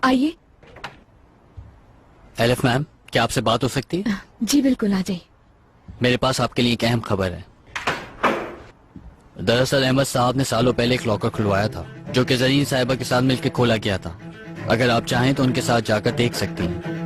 आइए। एलिफ मैम, क्या आपसे बात हो सकती है? जी बिल्कुल, आ जाइए। मेरे पास आपके लिए एक अहम खबर है। दरअसल अहमद साहब ने सालों पहले एक लॉकर खुलवाया था जो कि जरीन साहिबा के साथ मिलकर खोला गया था। अगर आप चाहें तो उनके साथ जाकर देख सकती हैं।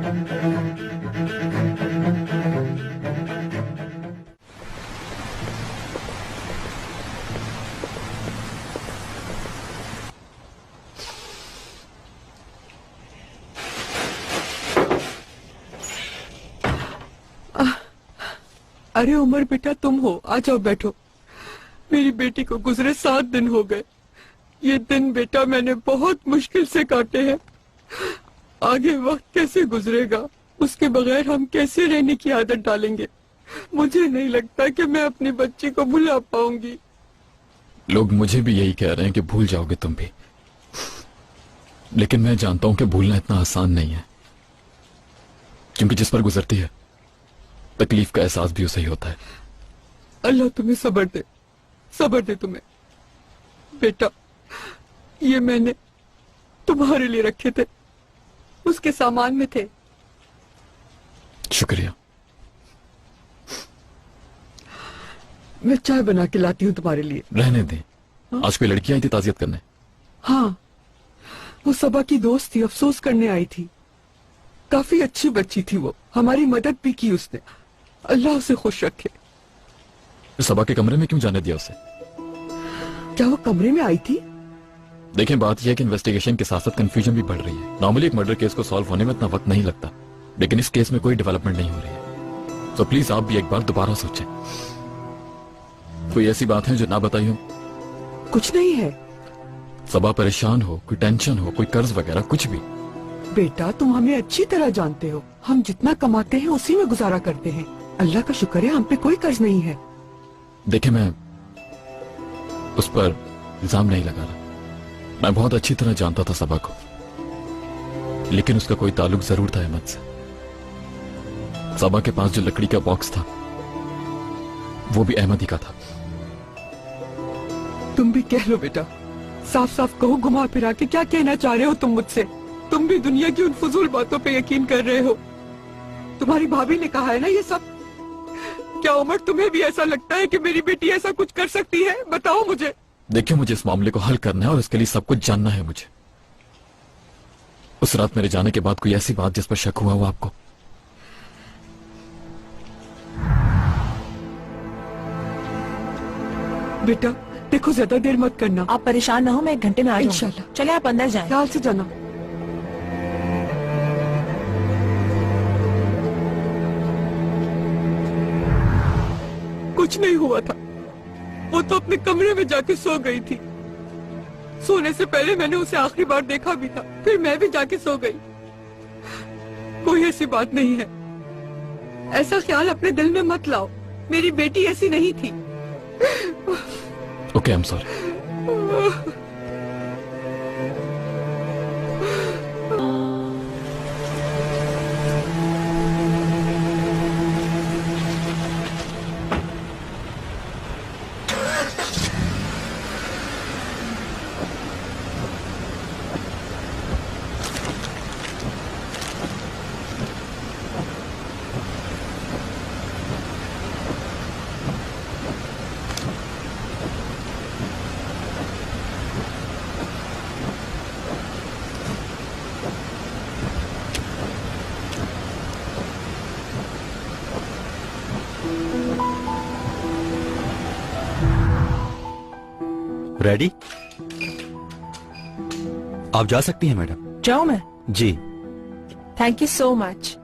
अरे उमर बेटा, तुम हो, आ जाओ बैठो। मेरी बेटी को गुजरे 7 दिन हो गए। ये दिन बेटा मैंने बहुत मुश्किल से काटे हैं। आगे वक्त कैसे गुजरेगा, उसके बगैर हम कैसे रहने की आदत डालेंगे? मुझे नहीं लगता कि मैं अपनी बच्ची को भुला पाऊंगी। लोग मुझे भी यही कह रहे हैं कि भूल जाओगे तुम भी, लेकिन मैं जानता हूं कि भूलना इतना आसान नहीं है, क्योंकि जिस पर गुजरती है तकलीफ का एहसास भी उसे ही होता है। अल्लाह तुम्हें सब्र दे, सब्र दे तुम्हें। बेटा, ये मैंने तुम्हारे लिए रखे थे, उसके सामान में थे। शुक्रिया। मैं चाय बना के लाती हूँ तुम्हारे लिए। रहने दें। आज कोई लड़की आई थी ताजियत करने? हाँ, वो सबा की दोस्त थी, अफसोस करने आई थी। काफी अच्छी बच्ची थी वो, हमारी मदद भी की उसने। अल्लाह उसे खुश रखे। सबा के कमरे में क्यों जाने दिया उसे? क्या वो कमरे में आई थी? देखें, बात यह है कि इन्वेस्टिगेशन के साथ साथ कंफ्यूजन भी बढ़ रही है। नॉर्मली एक मर्डर केस को सॉल्व होने में इतना वक्त नहीं लगता, लेकिन इस केस में कोई डेवलपमेंट नहीं हो रही है। तो प्लीज आप भी एक बार दोबारा सोचें। कोई ऐसी बात है जो ना बताई हो? कुछ नहीं है। सबा परेशान हो, कोई टेंशन हो, कोई कर्ज वगैरह, कुछ भी? बेटा, तुम हमें अच्छी तरह जानते हो, हम जितना कमाते हैं उसी में गुजारा करते हैं। अल्लाह का शुक्र है हम पे कोई कर्ज नहीं है। देखे, मैं उस पर इल्जाम नहीं लगा रहा। मैं बहुत अच्छी तरह जानता था सबा को, लेकिन उसका कोई ताल्लुक जरूर था अहमद से। सबा के पास जो लकड़ी का बॉक्स था वो भी अहमद ही का था। तुम भी कह लो बेटा, साफ साफ कहो, घुमा फिरा के क्या कहना चाह रहे हो तुम मुझसे? तुम भी दुनिया की उन फजूल बातों पे यकीन कर रहे हो। तुम्हारी भाभी ने कहा है ना ये सब। क्या उमर, तुम्हें भी ऐसा लगता है कि मेरी बेटी ऐसा कुछ कर सकती है? बताओ मुझे। देखिए, मुझे इस मामले को हल करना है और इसके लिए सब कुछ जानना है मुझे। उस रात मेरे जाने के बाद कोई ऐसी बात जिस पर शक हुआ हो आपको? बेटा देखो, ज्यादा देर मत करना। आप परेशान ना हो, मैं 1 घंटे में आ जाऊंगी। इंशाल्लाह। चले आप अंदर जाएं। ख्याल से जाना। कुछ नहीं हुआ था, वो तो अपने कमरे में जाके सो गई थी। सोने से पहले मैंने उसे आखिरी बार देखा भी था, फिर मैं भी जाके सो गई। कोई ऐसी बात नहीं है। ऐसा ख्याल अपने दिल में मत लाओ, मेरी बेटी ऐसी नहीं थी। Okay, I am sorry. Ready? आप जा सकती हैं मैडम। जाऊं मैं? जी। Thank you so much.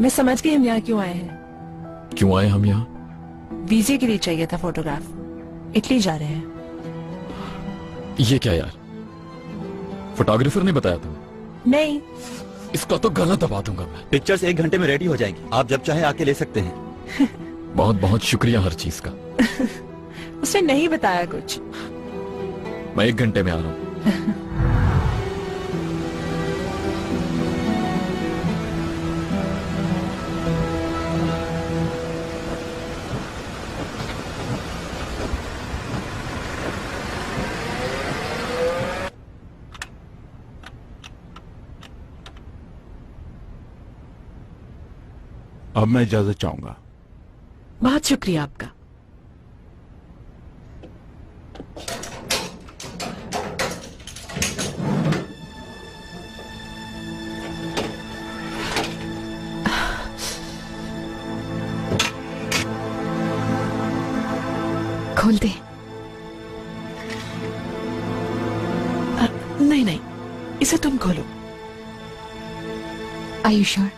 मैं समझ गई हम यहाँ क्यों आए हैं। क्यों आए हम यहाँ? वीजे के लिए चाहिए था फोटोग्राफ, इटली जा रहे हैं। ये क्या यार, फोटोग्राफर ने बताया तुम्हें? नहीं। इसका तो गला दबा दूंगा मैं। पिक्चर्स 1 घंटे में रेडी हो जाएंगी, आप जब चाहे आके ले सकते हैं। बहुत बहुत शुक्रिया हर चीज का। उसने नहीं बताया कुछ। मैं 1 घंटे में आ रहा हूँ। अब मैं इजाजत चाहूंगा। बहुत शुक्रिया आपका। खोल दे। नहीं नहीं, इसे तुम खोलो। Are you sure?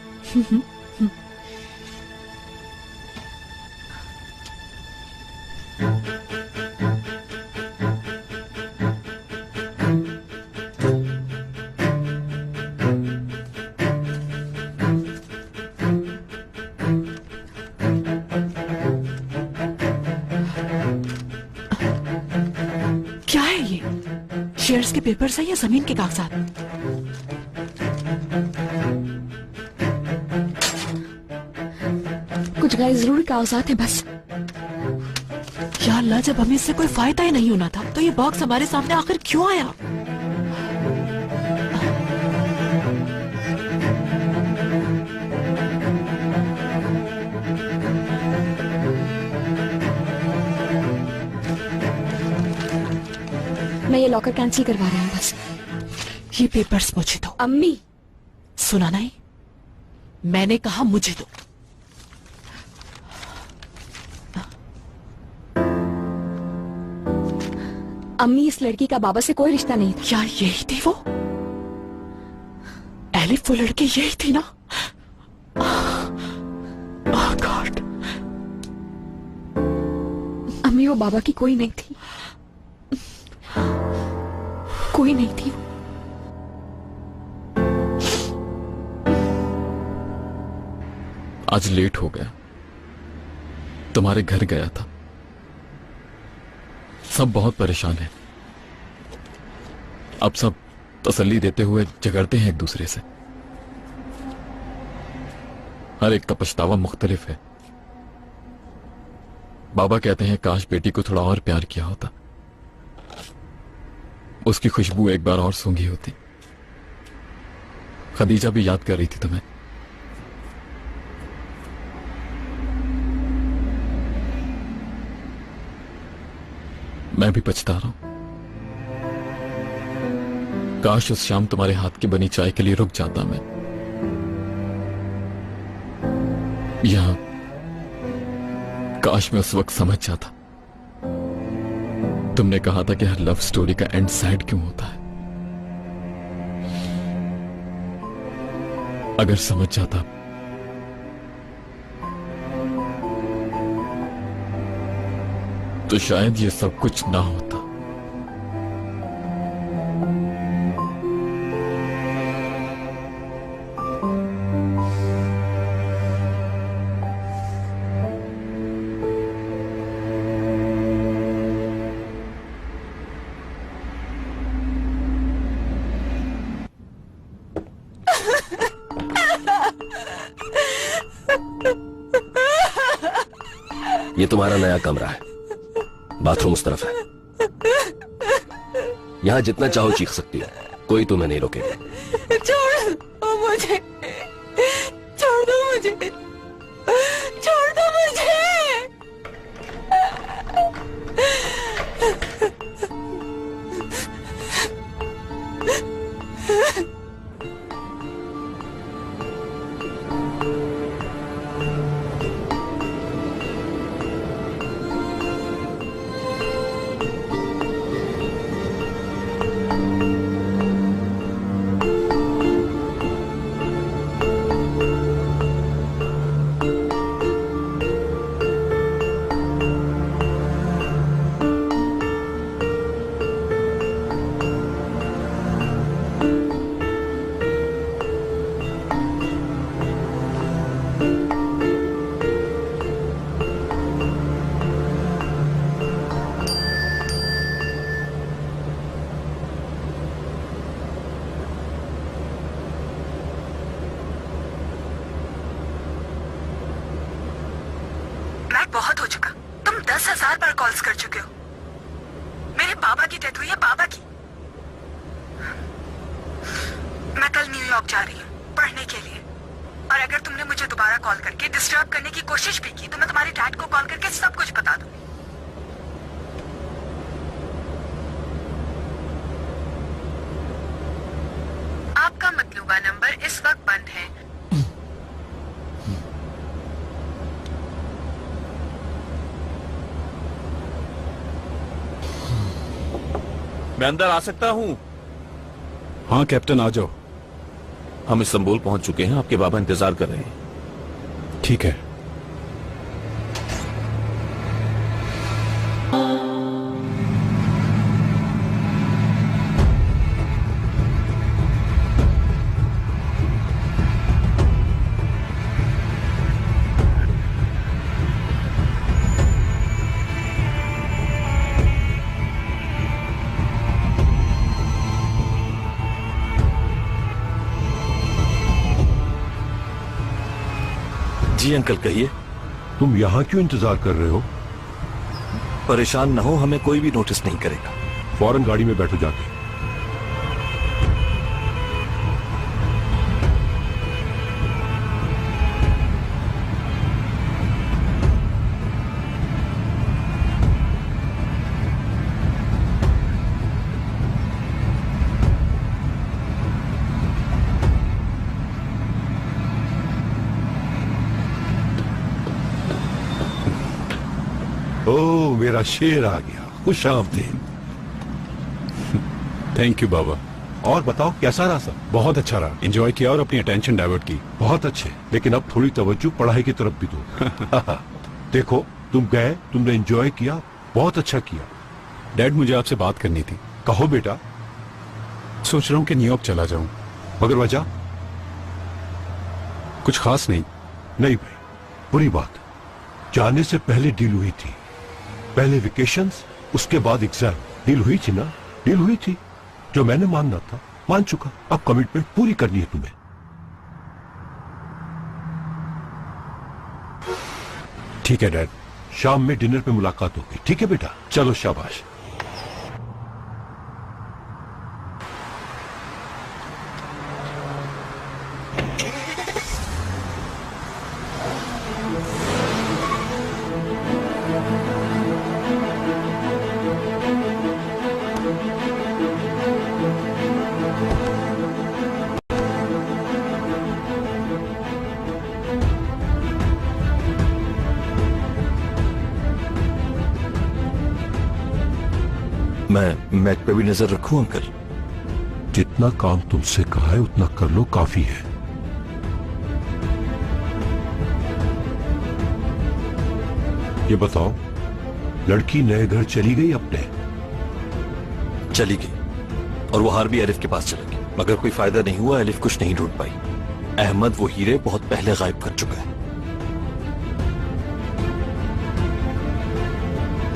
क्या है ये? शेयर्स के पेपर्स है या जमीन के कागजात? कुछ गैर जरूरी कागजात है बस। या अल्लाह, जब हमें इससे कोई फायदा ही नहीं होना था तो ये बॉक्स हमारे सामने आखिर क्यों आया? मैं ये लॉकर कैंसिल करवा रहा हूँ बस। ये पेपर्स मुझे दो। अम्मी, सुना नहीं? मैंने कहा मुझे दो। अम्मी, इस लड़की का बाबा से कोई रिश्ता नहीं था। क्या यही थी वो? एलिफ वो लड़की यही थी ना? ओह गॉड। अम्मी, वो बाबा की कोई नहीं थी, कोई नहीं थी। आज लेट हो गया, तुम्हारे घर गया था। सब बहुत परेशान हैं। अब सब तसल्ली देते हुए झगड़ते हैं एक दूसरे से। हर एक का पछतावा मुख्तलिफ है। बाबा कहते हैं काश बेटी को थोड़ा और प्यार किया होता, उसकी खुशबू एक बार और सूंघी होती। खदीजा भी याद कर रही थी तुम्हें। मैं भी पछता रहा हूं। काश उस शाम तुम्हारे हाथ की बनी चाय के लिए रुक जाता मैं। यहां काश मैं उस वक्त समझ जाता। तुमने कहा था कि हर लव स्टोरी का एंड सैड क्यों होता है। अगर समझ जाता तो शायद ये सब कुछ ना होता। तुम्हारा नया कमरा है, बाथरूम उस तरफ है। यहाँ जितना चाहो चीख सकती हो, कोई तुम्हें नहीं रोकेगा। छोड़ दो मुझे, छोड़ दो मुझे, छोड़ दो मुझे। बहुत हो चुका। तुम 10,000 बार कॉल्स कर चुके हो। मेरे बाबा की डेथ हुई है, बाबा की। मैं कल न्यूयॉर्क जा रही हूँ पढ़ने के लिए, और अगर तुमने मुझे दोबारा कॉल करके डिस्टर्ब करने की कोशिश भी की तो मैं तुम्हारे डैड को कॉल करके सब कुछ बता दूंगी। आपका मतलूबा नंबर इस वक्त बंद है। मैं अंदर आ सकता हूँ? हाँ कैप्टन, आ जाओ। हम इस्तांबुल पहुंच चुके हैं, आपके बाबा इंतजार कर रहे हैं। ठीक है। जी अंकल, कहिए। तुम यहाँ क्यों इंतजार कर रहे हो? परेशान न हो, हमें कोई भी नोटिस नहीं करेगा। फौरन गाड़ी में बैठो जाके। ओ मेरा शेर आ गया, खुश आमदीद। थैंक यू बाबा। और बताओ कैसा रहा सब? बहुत अच्छा रहा, एंजॉय किया और अपनी अटेंशन डाइवर्ट की। बहुत अच्छे, लेकिन अब थोड़ी तवज्जो पढ़ाई की तरफ भी दो। देखो, तुम गए, तुमने एंजॉय किया, बहुत अच्छा किया। डैड, मुझे आपसे बात करनी थी। कहो बेटा। सोच रहा हूँ कि न्यूयॉर्क चला जाऊं। मगर वजह? कुछ खास नहीं। नहीं भाई, बुरी बात। जाने से पहले डील हुई थी, पहले वेकेशंस, उसके बाद एग्जाम। डील हुई थी ना? डील हुई थी। जो मैंने मानना था मान चुका, अब कमिटमेंट पूरी करनी है तुम्हें। ठीक है डैड। शाम में डिनर पे मुलाकात होगी, ठीक है बेटा? चलो शाबाश। मैं मैच पे भी नजर रखूं अंकल? जितना काम तुमसे कहा है उतना कर लो, काफी है। ये बताओ, लड़की नए घर चली गई अपने? चली गई, और वो हार भी एलिफ के पास चला गया, मगर कोई फायदा नहीं हुआ। एलिफ कुछ नहीं ढूंढ पाई। अहमद वो हीरे बहुत पहले गायब कर चुका है।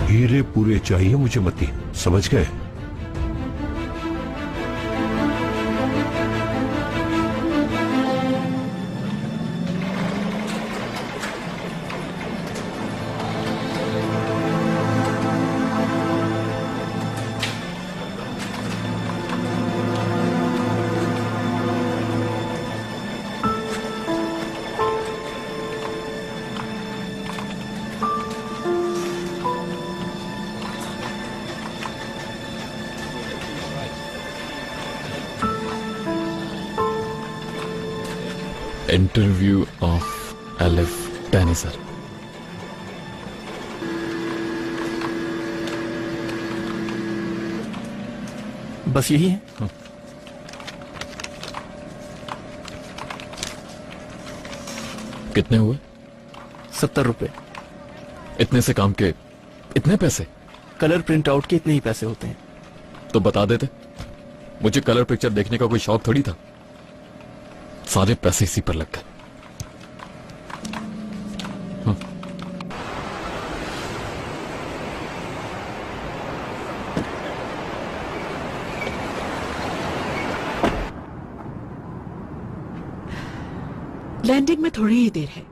हीरे पूरे चाहिए मुझे मती, समझ गए? Interview of Elif Tani sir. बस यही है? कितने हुए? 70 रुपए। इतने से काम के इतने पैसे? कलर प्रिंट आउट के इतने ही पैसे होते हैं। तो बता देते, मुझे कलर पिक्चर देखने का कोई शौक थोड़ी था। सारे पैसे इसी पर लग गए। लैंडिंग में थोड़ी ही देर है।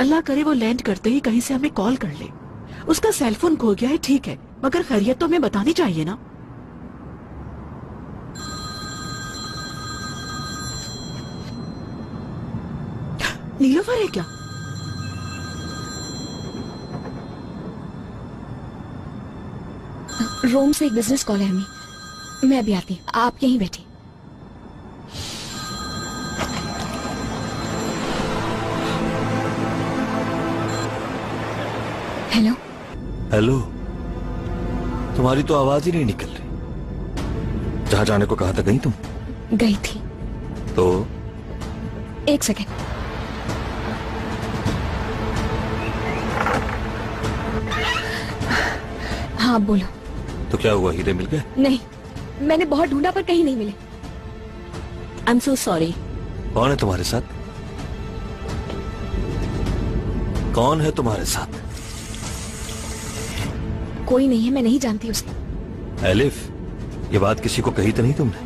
अल्लाह करे वो लैंड करते ही कहीं से हमें कॉल कर ले। उसका सेलफोन खो गया है, ठीक है, मगर खैरियत तो हमें बतानी चाहिए ना। नीलोफर है क्या? रोम से एक बिजनेस कॉल है हमें। मैं अभी आती हूँ, आप यहीं बैठी। हेलो। हेलो। तुम्हारी तो आवाज ही नहीं निकल रही। जहां जाने को कहा था गई तुम? गई थी। तो? एक सेकेंड। हाँ बोलो। तो क्या हुआ, हीरे मिल गए? नहीं, मैंने बहुत ढूंढा पर कहीं नहीं मिले। I am so sorry. कौन है तुम्हारे साथ? कौन है तुम्हारे साथ? कोई नहीं है, मैं नहीं जानती उसे। एलिफ, ये बात किसी को कही तो नहीं तुमने?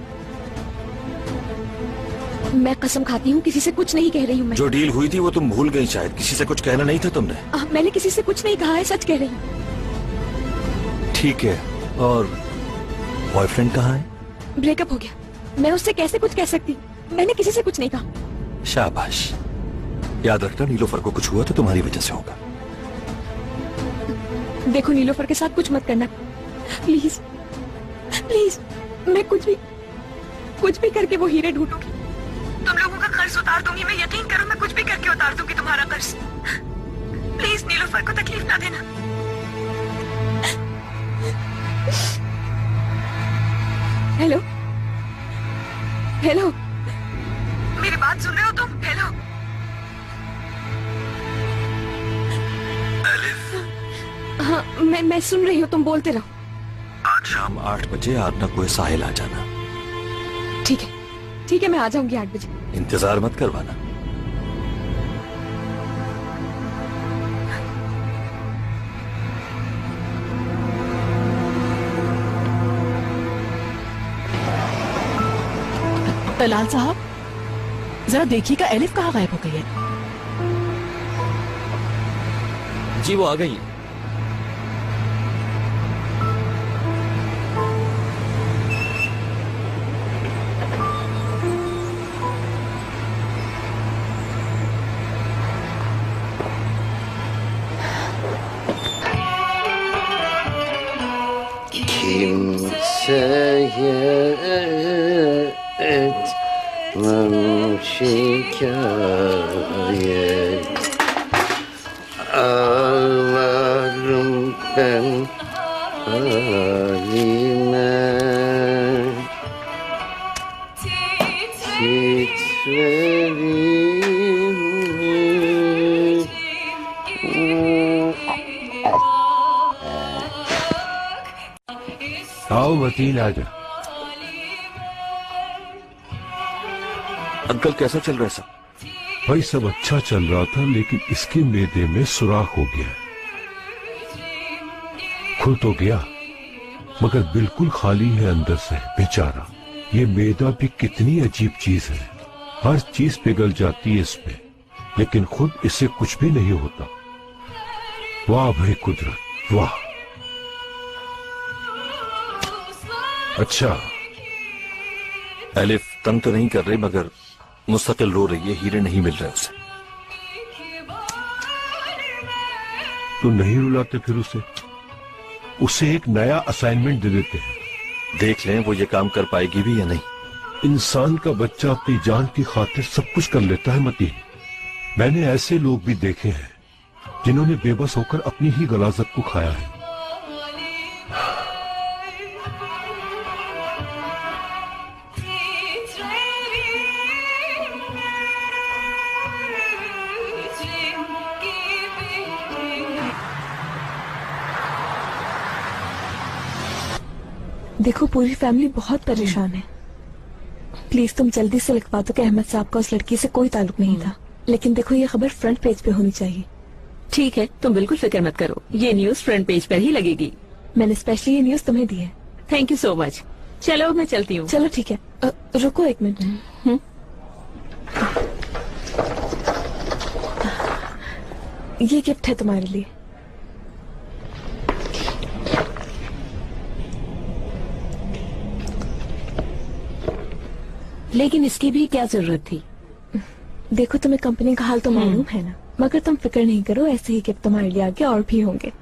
मैं कसम खाती हूँ किसी से कुछ नहीं कह रही हूँ मैं। जो डील हुई थी वो तुम भूल गई शायद। किसी से कुछ कहना नहीं था तुमने? मैंने किसी से कुछ नहीं कहा है, सच कह रही हूँ। ठीक है, और बॉयफ्रेंड कहाँ है? ब्रेकअप हो गया। मैं उससे कैसे कुछ कह सकती? मैंने किसी से कुछ नहीं कहा। शाबाश। याद रखना, नीलोफर को कुछ हुआ तो तुम्हारी वजह से होगा। देखो, नीलोफर के साथ कुछ मत करना प्लीज प्लीज। मैं कुछ भी करके वो हीरे ढूंढूंगी। तुम लोगों का कर्ज उतार दूंगी। मैं यकीन करो, मैं कुछ भी करके उतार दूंगी तुम्हारा कर्ज। प्लीज नीलोफर को तकलीफ ना देना। हेलो हेलो, मेरी बात सुन रहे हो तुम? हेलो हाँ, मैं सुन रही हूँ, तुम बोलते रहो। आज शाम 8 बजे आरना कोई साहिल आ जाना। ठीक है, मैं आ जाऊंगी 8 बजे। इंतजार मत करवाना। तलाल साहब, जरा देखिएगा एलिफ कहाँ गायब हो गई है। जी वो आ गई है। etmem şikayet, ağlarım ben halime, titrerim. आओ वकील आजा। अंकल कैसा चल रहा है सब? भाई सब अच्छा चल रहा था, लेकिन इसके मैदे में सुराख हो गया। खुल तो गया मगर बिल्कुल खाली है अंदर से, बेचारा। ये मैदा भी कितनी अजीब चीज है, हर चीज पिघल जाती है इसमें, लेकिन खुद इससे कुछ भी नहीं होता। वाह भाई कुदरत, वाह। अच्छा, एलिफ तंग तो नहीं कर रही मगर मुस्तकिल रो रही है, हीरे नहीं मिल रहे उसे। तो नहीं रुलाते फिर उसे एक नया असाइनमेंट दे देते हैं। देख लें वो ये काम कर पाएगी भी या नहीं। इंसान का बच्चा अपनी जान की खातिर सब कुछ कर लेता है मतीन। मैंने ऐसे लोग भी देखे हैं जिन्होंने बेबस होकर अपनी ही गलाजत को खाया है। देखो पूरी फैमिली बहुत परेशान है। प्लीज तुम जल्दी से लिखवा दो कि अहमद साहब का उस लड़की से कोई ताल्लुक नहीं था। लेकिन देखो ये खबर फ्रंट पेज पे होनी चाहिए। ठीक है, तुम बिल्कुल फिक्र मत करो, ये न्यूज फ्रंट पेज पर ही लगेगी। मैंने स्पेशली ये न्यूज तुम्हें दी है। Thank you so much. चलो मैं चलती हूँ। चलो ठीक है। रुको एक मिनट। ये गिफ्ट है तुम्हारे लिए। लेकिन इसकी भी क्या जरूरत थी? देखो तुम्हें कंपनी का हाल तो मालूम है ना, मगर तुम फिक्र नहीं करो, ऐसे ही गिफ्ट तुम्हारे लिए आगे और भी होंगे।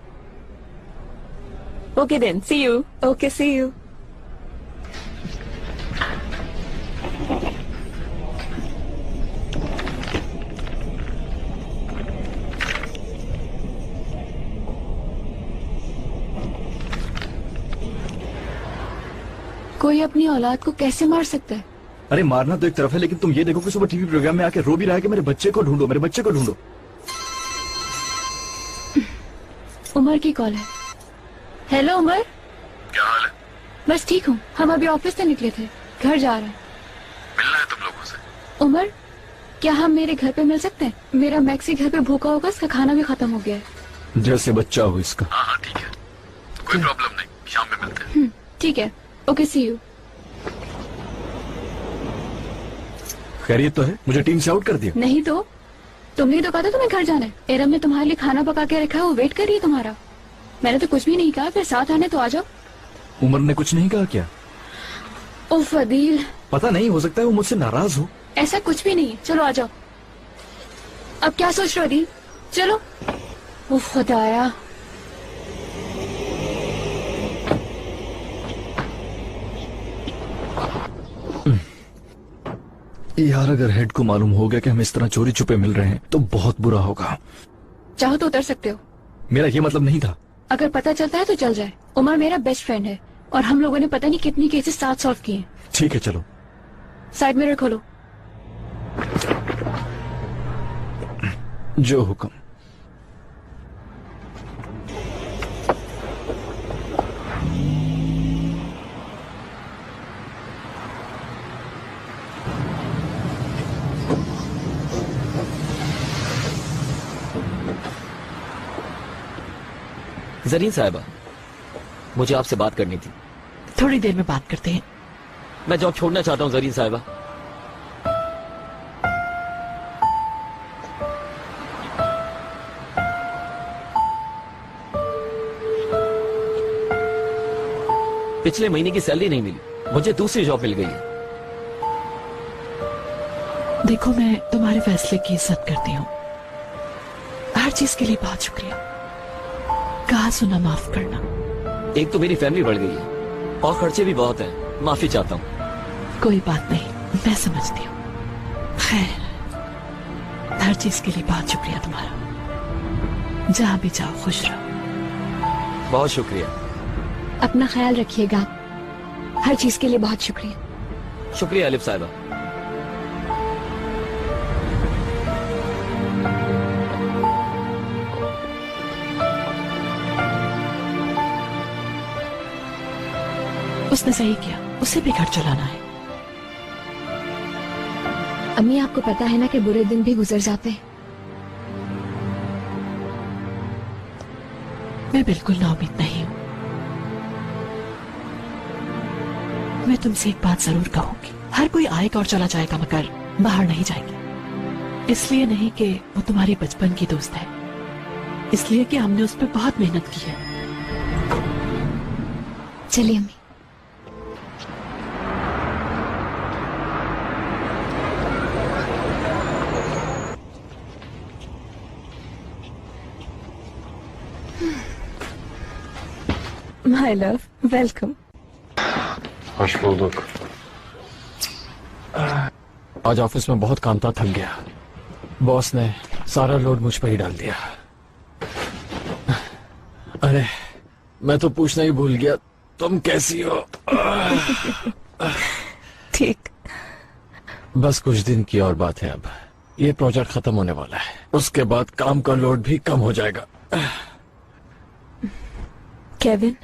Okay then, see you. Okay see you. कोई अपनी औलाद को कैसे मार सकता है? अरे मारना तो एक तरफ है, लेकिन तुम ये देखो कि सुबह टीवी प्रोग्राम में आके रो भी रहा है कि मेरे बच्चे को ढूंढो, मेरे बच्चे को ढूंढो। उमर की कॉल है। हेलो उमर, क्या हाल है? बस ठीक हूँ। हम अभी ऑफिस से निकले थे, घर जा रहे हैं। मिलना है तुम लोगों से। उमर, क्या हम मेरे घर पे मिल सकते हैं? मेरा मैक्सी घर पे भूखा होगा, इसका खाना भी खत्म हो गया है। जैसे बच्चा हो इसका। हाँ ठीक है, कोई प्रॉब्लम नहीं, शाम में मिलते हैं। ठीक है, ओके सी यू। खैरियत तो है? मुझे टीम से आउट कर दिया? नहीं तो तुमने तो कहा था तुम्हें घर जाना है। एरम ने तुम्हारे लिए खाना पका के रखा है, वो वेट कर रही है तुम्हारा। मैंने तो कुछ भी नहीं कहा, फिर साथ आने तो आ जाओ। उमर ने कुछ नहीं कहा क्या? उफ अदील, पता नहीं, हो सकता है वो मुझसे नाराज हो। ऐसा कुछ भी नहीं है, चलो आ जाओ। अब क्या सोच रहे हो अदील? चलो। उफ खुदाया, यार अगर हेड को मालूम हो गया कि हम इस तरह चोरी छुपे मिल रहे हैं तो बहुत बुरा होगा। चाहो तो उतर सकते हो। मेरा ये मतलब नहीं था। अगर पता चलता है तो चल जाए। उमर मेरा बेस्ट फ्रेंड है और हम लोगों ने पता नहीं कितनी केसेस साथ सॉल्व किए हैं। ठीक है चलो। साइड मिरर खोलो। जो हुक्म। जरीन साहिबा, मुझे आपसे बात करनी थी। थोड़ी देर में बात करते हैं। मैं जॉब छोड़ना चाहता हूँ जरीन साहिबा। पिछले महीने की सैलरी नहीं मिली, मुझे दूसरी जॉब मिल गई है। देखो मैं तुम्हारे फैसले की इज्जत करती हूँ, हर चीज के लिए बहुत शुक्रिया। कहा सुना माफ करना। एक तो मेरी फैमिली बढ़ गई है और खर्चे भी बहुत हैं, माफी चाहता हूँ। कोई बात नहीं, मैं समझती हूँ। खैर, हर चीज के लिए बहुत शुक्रिया तुम्हारा। जहाँ भी जाओ खुश रहो। बहुत शुक्रिया। अपना ख्याल रखिएगा। हर चीज के लिए बहुत शुक्रिया। शुक्रिया अलिफ साहिबा। उसने सही किया, उसे भी घर चलाना है। अम्मी आपको पता है ना कि बुरे दिन भी गुजर जाते हैं। मैं बिल्कुल नाउम्मीद नहीं हूँ। मैं तुमसे एक बात जरूर कहूंगी, हर कोई आएगा और चला जाएगा मगर बाहर नहीं जाएगी। इसलिए नहीं कि वो तुम्हारी बचपन की दोस्त है, इसलिए कि हमने उस पर बहुत मेहनत की है। चलिए अम्मी। My love, welcome. खुश बुल्दुक। आज ऑफिस में बहुत काम था, थक गया। बॉस ने सारा लोड मुझ पर ही डाल दिया। अरे मैं तो पूछना ही भूल गया, तुम कैसी हो? ठीक। बस कुछ दिन की और बात है, अब ये प्रोजेक्ट खत्म होने वाला है, उसके बाद काम का लोड भी कम हो जाएगा। केविन,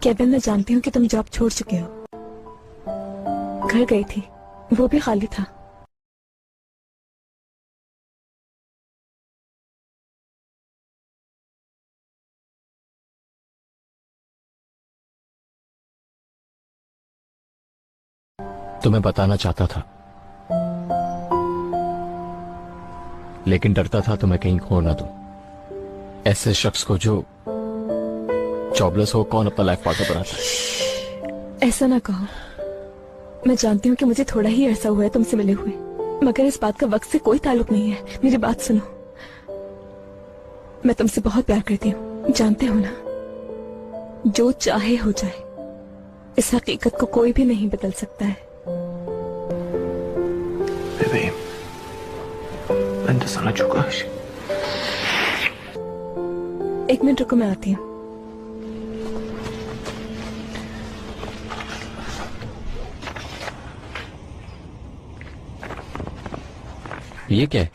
केविन मैं जानती हूँ कि तुम जॉब छोड़ चुके हो। घर गई थी, वो भी खाली था। तुम्हें बताना चाहता था, लेकिन डरता था तुम्हें कहीं खो ना दूं। ऐसे शख्स को जो जॉबलेस हो, कौन अपना लाइफ पार्टनर बनाता है? ऐसा ना कहो। मैं जानती हूँ कि मुझे थोड़ा ही अरसा हुआ है तुमसे मिले हुए, मगर इस बात का वक्त से कोई ताल्लुक नहीं है। मेरी बात सुनो, मैं तुमसे बहुत प्यार करती हूँ, जानते हो ना। जो चाहे हो जाए, इस हकीकत को कोई भी नहीं बदल सकता है। मैं समझ चुका। एक मिनट रुको, मैं आती हूँ। ये क्या है?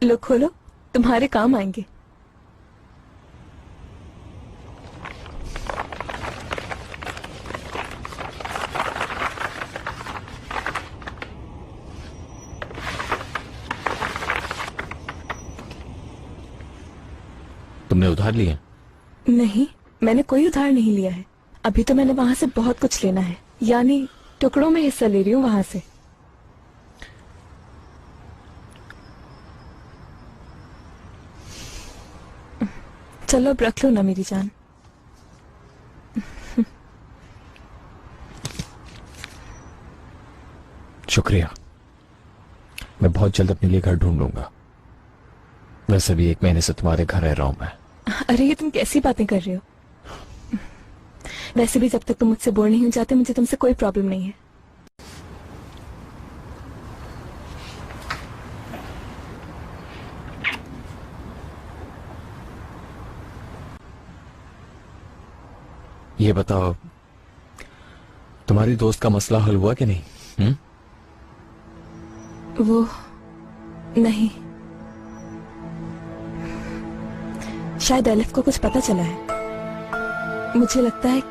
लो खोलो, तुम्हारे काम आएंगे। तुमने उधार लिया? नहीं, मैंने कोई उधार नहीं लिया है। अभी तो मैंने वहां से बहुत कुछ लेना है, यानी टुकड़ों में हिस्सा ले रही हूँ वहां से। चलो अब रख लो ना मेरी जान। शुक्रिया। मैं बहुत जल्द अपने लिए घर ढूंढ लूंगा। वैसे भी 1 महीने से तुम्हारे घर रह रहा हूं मैं। अरे ये तुम कैसी बातें कर रहे हो? वैसे भी जब तक तुम मुझसे बोर नहीं हो जाते, मुझे तुमसे कोई प्रॉब्लम नहीं है। ये बताओ, तुम्हारी दोस्त का मसला हल हुआ कि नहीं? वो नहीं, शायद एलिफ को कुछ पता चला है। मुझे लगता है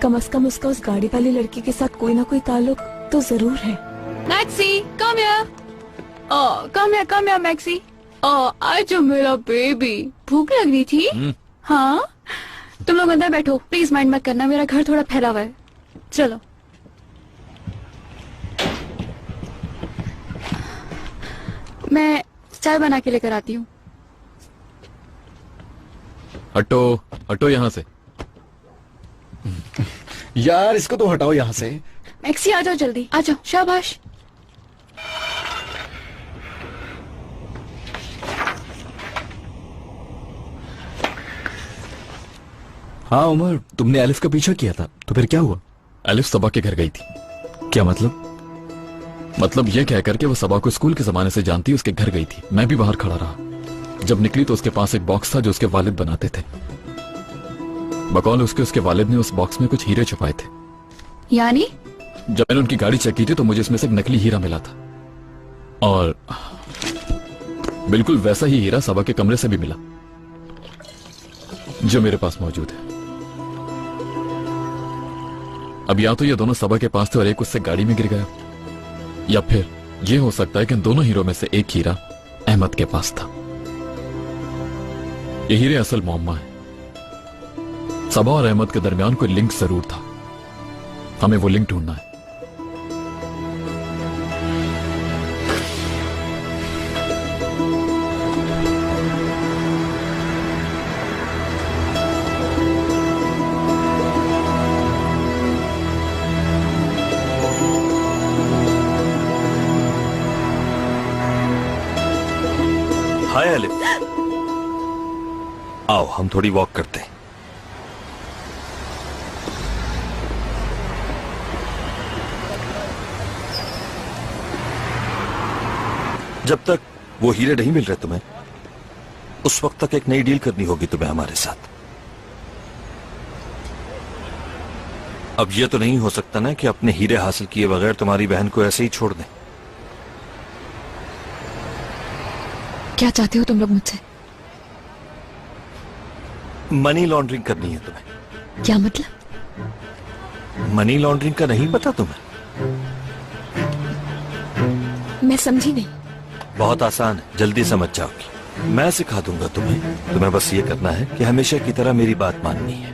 कम से कम उसका उस गाड़ी वाली लड़की के साथ कोई ना कोई ताल्लुक तो जरूर है। Maxi, come here. Oh, come here, maxi. Oh, आज मेरा बेबी। भूख लग रही थी? हाँ, तुम लोग अंदर बैठो, प्लीज माइंड मत करना, मेरा घर थोड़ा फैला हुआ है। चलो। मैं चाय बना के लेकर आती हूँ। हटो हटो यहाँ से। यार इसको तो हटाओ यहाँ से। मैक्सी आ जाओ जल्दी, आ जाओ। शाबाश। हाँ उमर, तुमने एलिफ का पीछा किया था, तो फिर क्या हुआ? एलिफ सबा के घर गई थी। क्या मतलब? मतलब ये कह करके वो सबा को स्कूल के जमाने से जानती, उसके घर गई थी। मैं भी बाहर खड़ा रहा। जब निकली तो उसके पास एक बॉक्स था जो उसके वालिद बनाते थे। बकौल उसके वालिद ने उस बॉक्स में कुछ हीरे छुपाए थे। यानी? जब मैंने उनकी गाड़ी चेक की थी तो मुझे इसमें से एक नकली हीरा मिला था, और बिल्कुल वैसा ही हीरा सबा के कमरे से भी मिला जो मेरे पास मौजूद है। अब या तो ये दोनों सबा के पास थे और एक उससे गाड़ी में गिर गया, या फिर यह हो सकता है कि इन दोनों हीरों में से एक हीरा अहमद के पास था। ये हीरे असल मुअम्मा है। सबा और अहमद के दरमियान कोई लिंक जरूर था, हमें वो लिंक ढूंढना है। हाय एलिफ, आओ हम थोड़ी वॉक करते हैं। जब तक वो हीरे नहीं मिल रहे तुम्हें, उस वक्त तक एक नई डील करनी होगी तुम्हें हमारे साथ। अब ये तो नहीं हो सकता ना कि अपने हीरे हासिल किए बगैर तुम्हारी बहन को ऐसे ही छोड़ दें। क्या चाहते हो तुम लोग मुझसे? मनी लॉन्ड्रिंग करनी है तुम्हें। क्या मतलब? मनी लॉन्ड्रिंग का नहीं पता तुम्हें? मैं समझी नहीं। बहुत आसान है, जल्दी समझ जाओगी। मैं सिखा दूंगा तुम्हें बस ये करना है कि हमेशा की तरह मेरी बात माननी है।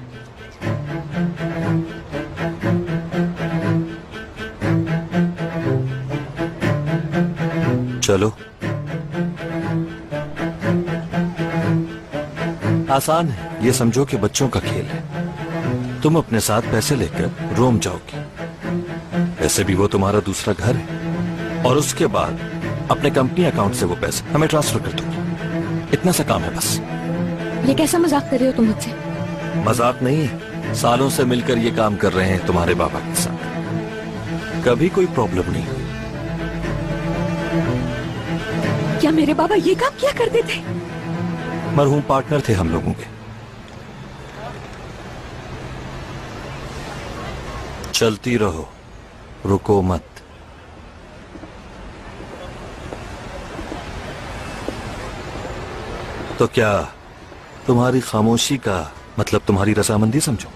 चलो, आसान है, ये समझो कि बच्चों का खेल है। तुम अपने साथ पैसे लेकर रोम जाओगी, वैसे भी वो तुम्हारा दूसरा घर है, और उसके बाद अपने कंपनी अकाउंट से वो पैसे हमें ट्रांसफर कर दोगी। इतना सा काम है बस। ये कैसा मजाक कर रहे हो तुम मुझसे? मजाक नहीं है, सालों से मिलकर ये काम कर रहे हैं तुम्हारे बाबा के साथ, कभी कोई प्रॉब्लम नहीं। क्या मेरे बाबा ये काम किया करते थे? मरहूम पार्टनर थे हम लोगों के। चलती रहो, रुको मत। तो क्या तुम्हारी खामोशी का मतलब तुम्हारी रजामंदी समझो?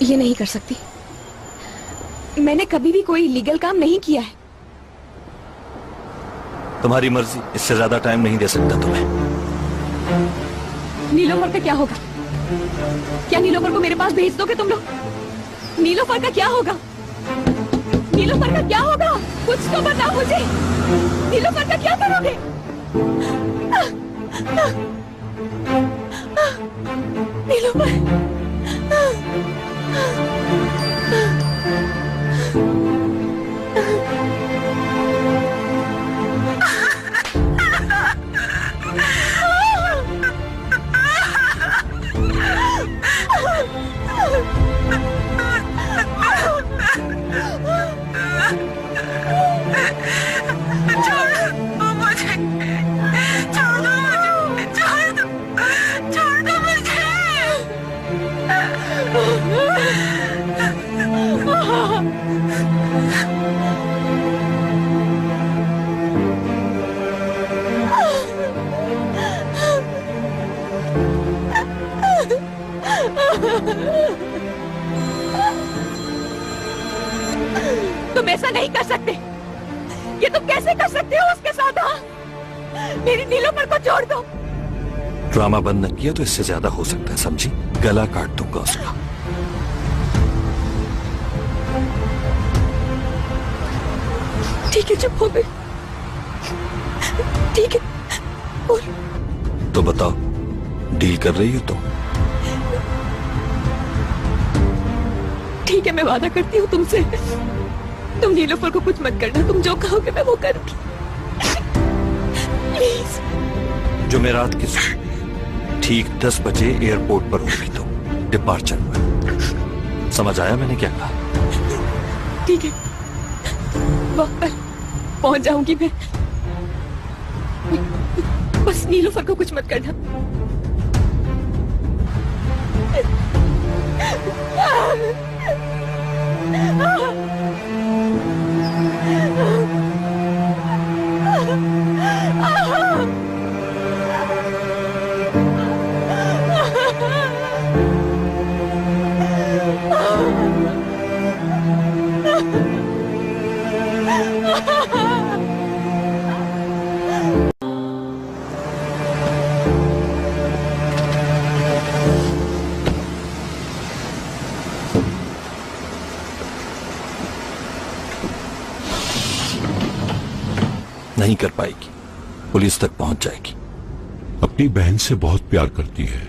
ये नहीं कर सकती। मैंने कभी भी कोई लीगल काम नहीं किया है। तुम्हारी मर्जी, इससे ज्यादा टाइम नहीं दे सकता तुम्हें। नीलोफर का क्या होगा? क्या नीलोफर को मेरे पास भेज दोगे तुम लोग? नीलोफर का क्या होगा? नीलोफर का क्या होगा? कुछ तो बताओ मुझे। नीलोफर का क्या करोगे? नीलोफर। तुम ऐसा नहीं कर सकते। ये तुम कैसे कर सकते हो उसके साथ? हाँ, मेरी नीलोफर को छोड़ दो। ड्रामा बंद न किया तो इससे ज्यादा हो सकता है, समझी? गला काट दूंगा उसका। ठीक है, चुप हो गई। ठीक है, बोल। तो बताओ, डील कर रही हो तो? ठीक है, मैं वादा करती हूँ तुमसे, तुम नीलोफर को कुछ मत करना। तुम जो कहोगे मैं वो करूंगी। प्लीज। जुमेरात की सुबह ठीक 10 बजे एयरपोर्ट पर होगी तो डिपार्चर पर। समझ आया मैंने क्या कहा? ठीक है, वक्त पर पहुंच जाऊंगी मैं। बस नीलोफर को कुछ मत करना। नहीं कर पाएगी, पुलिस तक पहुंच जाएगी। अपनी बहन से बहुत प्यार करती है,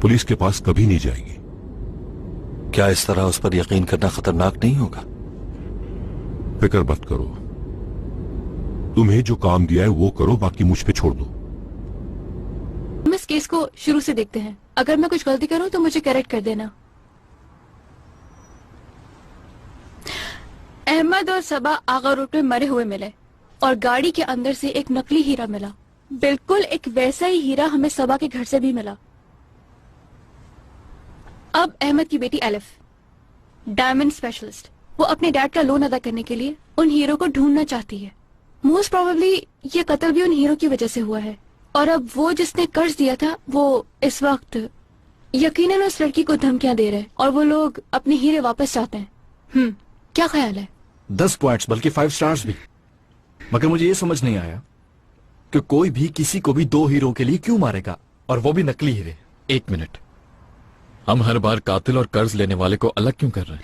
पुलिस के पास कभी नहीं जाएगी। क्या इस तरह उस पर यकीन करना खतरनाक नहीं होगा? फिक्र मत करो, तुम्हें जो काम दिया है वो करो, बाकी मुझ पे छोड़ दो। हम इस केस को शुरू से देखते हैं। अगर मैं कुछ गलती करूं तो मुझे करेक्ट कर देना। अहमद और सबा आगा रोड में मरे हुए मिले और गाड़ी के अंदर से एक नकली हीरा मिला। बिल्कुल एक वैसा ही हीरा हमें सबा के घर से भी मिला। अब अहमद की बेटी एलिफ, डायमंड स्पेशलिस्ट, वो अपने डैड का लोन अदा करने के लिए उन हीरो को ढूंढना चाहती है। मोस्ट प्रोबेबली ये कत्ल भी उन हीरो की वजह से हुआ है और अब वो जिसने कर्ज दिया था वो इस वक्त यकीनन उस लड़की को धमकियां दे रहे हैं और वो लोग अपने हीरे वापस चाहते हैं। क्या ख्याल है? 10 पॉइंट्स बल्कि 5 स्टार्स भी। मगर मुझे ये समझ नहीं आया कि कोई भी किसी को भी 2 हीरो के लिए क्यों मारेगा, और वो भी नकली हीरे। 1 मिनट, हम हर बार कातिल और कर्ज लेने वाले को अलग क्यों कर रहे हैं?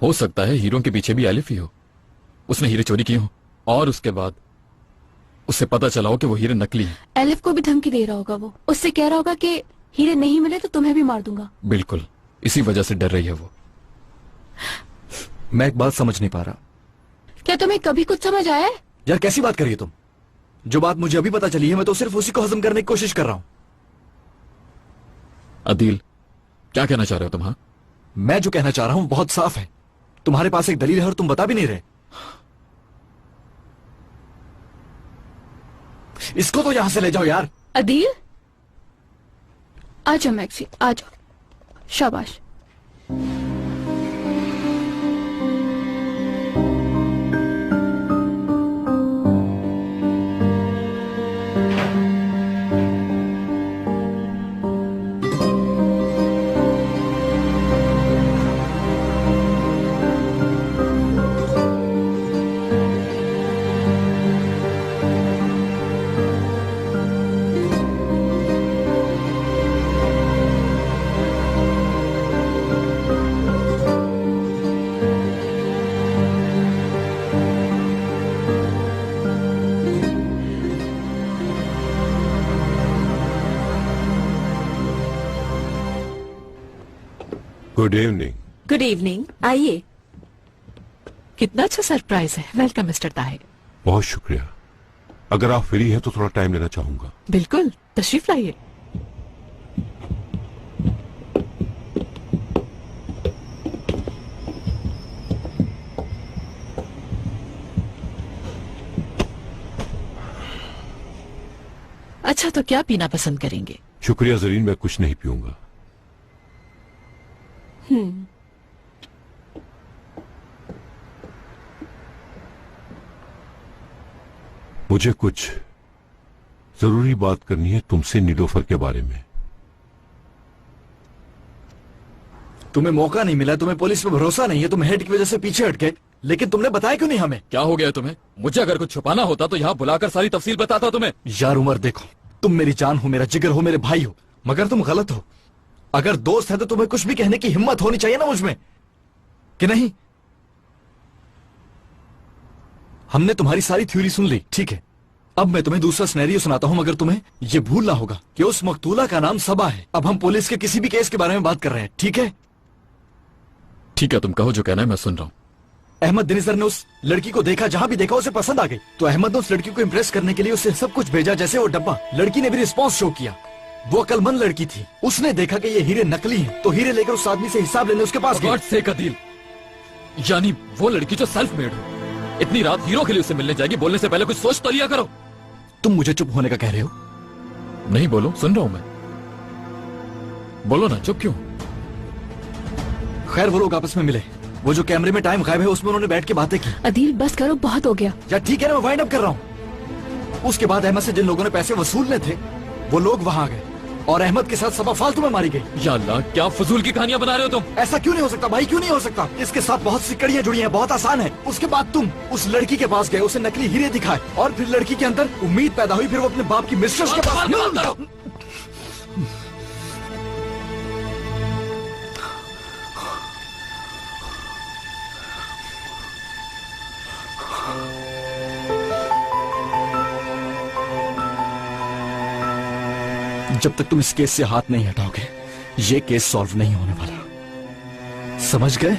हो सकता है हीरो के पीछे भी एलिफ ही हो, उसने हीरे चोरी किए हो और उसके बाद उसे पता चला हो कि वो हीरे नकली हैं। एलिफ को भी धमकी दे रहा होगा, वो उससे कह रहा होगा कि हीरे नहीं मिले तो तुम्हें भी मार दूंगा। बिल्कुल, इसी वजह से डर रही है वो। मैं एक बात समझ नहीं पा रहा। क्या तुम्हें कभी कुछ समझ आया है? यार कैसी बात कर रही हो तुम? जो बात मुझे अभी पता चली है मैं तो सिर्फ उसी को हजम करने की कोशिश कर रहा हूं। अदील, क्या कहना चाह रहे हो तुम? हाँ, मैं जो कहना चाह रहा हूं बहुत साफ है। तुम्हारे पास एक दलील है और तुम बता भी नहीं रहे। इसको तो यहां से ले जाओ यार। अदील, आ जाओ मैक्सी, आ जाओ। शाबाश। Good evening. गुड इवनिंग, आइए। कितना अच्छा सरप्राइज है। Welcome mister Tahir. बहुत शुक्रिया। अगर आप फ्री हैं तो थोड़ा टाइम लेना चाहूंगा। बिल्कुल, तशरीफ लाइए। अच्छा, तो क्या पीना पसंद करेंगे? शुक्रिया जरीन, मैं कुछ नहीं पीऊंगा। मुझे कुछ जरूरी बात करनी है तुमसे नीलोफर के बारे में। तुम्हें मौका नहीं मिला, तुम्हें पुलिस पे भरोसा नहीं है, तुम हेड की वजह से पीछे हट गए, लेकिन तुमने बताया क्यों नहीं हमें? क्या हो गया तुम्हें? मुझे अगर कुछ छुपाना होता तो यहाँ बुलाकर सारी तफसील बताता तुम्हें। यार उमर, देखो, तुम मेरी जान हो, मेरा जिगर हो, मेरे भाई हो, मगर तुम गलत हो। अगर दोस्त है तो तुम्हें कुछ भी कहने की हिम्मत होनी चाहिए ना मुझमें, कि नहीं? हमने तुम्हारी सारी थ्योरी सुन ली, ठीक है। अब मैं तुम्हें दूसरा सिनेरियो सुनाता हूं, मगर तुम्हें यह भूलना होगा कि उस मकतूला का नाम सबा है। अब हम पुलिस के किसी भी केस के बारे में बात कर रहे हैं, ठीक है? ठीक है, तुम कहो जो कहना है, मैं सुन रहा हूं। अहमद दिनिजर ने उस लड़की को देखा, जहां भी देखा उसे पसंद आ गई, तो अहमद ने उस लड़की को इम्प्रेस करने के लिए उसे सब कुछ भेजा, जैसे वो डब्बा। लड़की ने भी रिस्पॉन्स शो किया। वो अकलमंद लड़की थी, उसने देखा कि ये हीरे नकली हैं, तो हीरे लेकर उस आदमी से हिसाब लेने उसके पास गॉड से अदील, यानी वो लड़की जो सेल्फ मेड हो इतनी रात हीरो के लिए उससे मिलने जाएगी। बोलने से पहले कुछ सोच तो लिया करो। तुम मुझे चुप होने का कह रहे हो? नहीं, बोलो, सुन रहा हूं मैं। बोलो ना, चुप क्यों? खैर, वो लोग आपस में मिले। वो जो कैमरे में टाइम गायब है उसमें उन्होंने बैठ के बातें की। अदील बस करो, बहुत हो गया। यार ठीक है ना, मैं वाइंड अप कर रहा हूँ। उसके बाद अहमद से जिन लोगों ने पैसे वसूलने थे वो लोग वहां आ गए और अहमद के साथ सबा फालतू में मारी गई। या अल्लाह, क्या फजूल की कहानियां बना रहे हो तुम? ऐसा क्यों नहीं हो सकता भाई, क्यों नहीं हो सकता? इसके साथ बहुत सी कड़ियां जुड़ी हैं, बहुत आसान है। उसके बाद तुम उस लड़की के पास गए, उसे नकली हीरे दिखाए और फिर लड़की के अंदर उम्मीद पैदा हुई, फिर वो अपने बाप की मिस्ट्रेस के पास। जब तक तुम इस केस से हाथ नहीं हटाओगे ये केस सॉल्व नहीं होने वाला, समझ गए?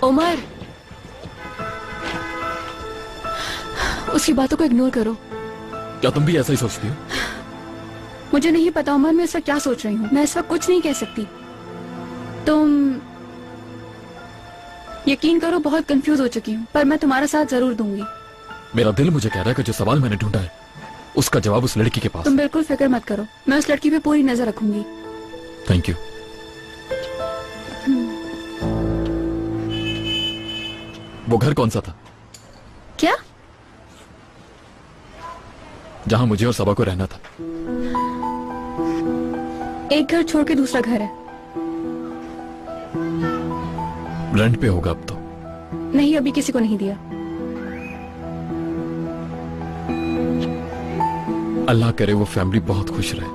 उमर, उसकी बातों को इग्नोर करो। क्या तुम भी ऐसा ही सोचती हो? मुझे नहीं पता उमर, मैं इस वक्त क्या सोच रही हूँ। मैं इस वक्त कुछ नहीं कह सकती। तुम यकीन करो, बहुत कंफ्यूज हो चुकी हूँ, पर मैं तुम्हारा साथ जरूर दूंगी। मेरा दिल मुझे कह रहा है कि जो सवाल मैंने ढूंढा है उसका जवाब उस लड़की के पास तुम बिल्कुल फिक्र मत करो, मैं उस लड़की पे पूरी नजर रखूंगी। Thank you. वो घर कौन सा था? क्या? जहां मुझे और सबा को रहना था। एक घर छोड़ के दूसरा घर है। रेंट पे होगा अब तो। नहीं, अभी किसी को नहीं दिया। अल्लाह करे वो फैमिली बहुत खुश रहे।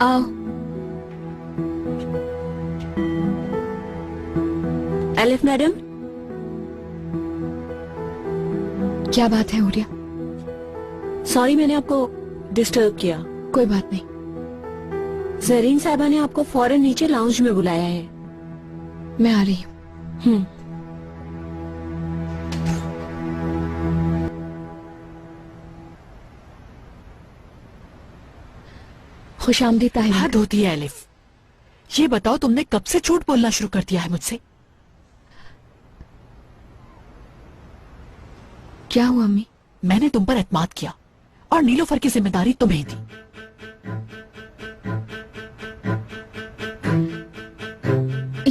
आओ। एलिफ मैडम, क्या बात है हुरिया? सॉरी मैंने आपको डिस्टर्ब किया। कोई बात नहीं। जरीन साहिबा ने आपको फौरन नीचे लाउंज में बुलाया है। मैं आ रही हूँ। खुशामदीद ताहिर। हद होती है एलिफ। ये बताओ तुमने कब से झूठ बोलना शुरू कर दिया है मुझसे? क्या हुआ अम्मी? मैंने तुम पर एतमाद किया और नीलोफर की जिम्मेदारी तुम्हें दी।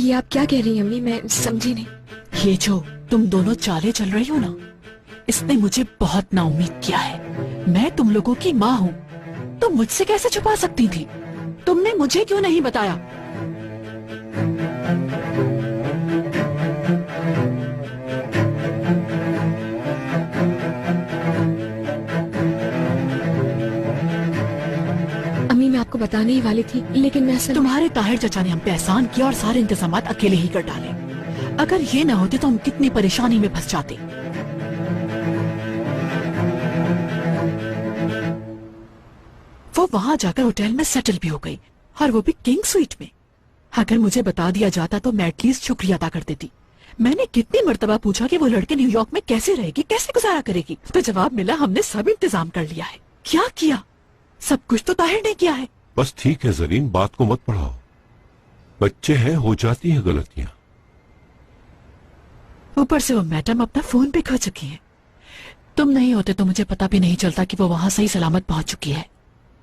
ये आप क्या कह रही हैं अम्मी? मैं समझी नहीं। ये जो तुम दोनों चाले चल रही हो ना, इसने मुझे बहुत नाउम्मीद किया है। मैं तुम लोगों की माँ हूँ, तुम मुझसे कैसे छुपा सकती थी? तुमने मुझे क्यों नहीं बताया? अम्मी मैं आपको बताने ही वाली थी, लेकिन मैं असल तुम्हारे ताहिर चचा ने हम पे एहसान किया और सारे इंतजाम अकेले ही कर डाले। अगर ये ना होते तो हम कितनी परेशानी में फंस जाते। वो वहां जाकर होटल में सेटल भी हो गई, और वो भी किंग स्वीट में। अगर मुझे बता दिया जाता तो मैं एटलीस्ट शुक्रिया अदा कर देती। मैंने कितनी मर्तबा पूछा कि वो लड़के न्यूयॉर्क में कैसे रहेगी, कैसे गुजारा करेगी, तो जवाब मिला हमने सब इंतजाम कर लिया है। क्या किया? सब कुछ तो ताहिर ने किया है। बस ठीक है जरीन, बात को मत बढ़ाओ। बच्चे हैं, हो जाती हैं गलतियां। ऊपर से वो मैडम अपना फोन भी खो चुकी है। तुम नहीं होते तो मुझे पता भी नहीं चलता कि वो वहां सही सलामत पहुंच चुकी है।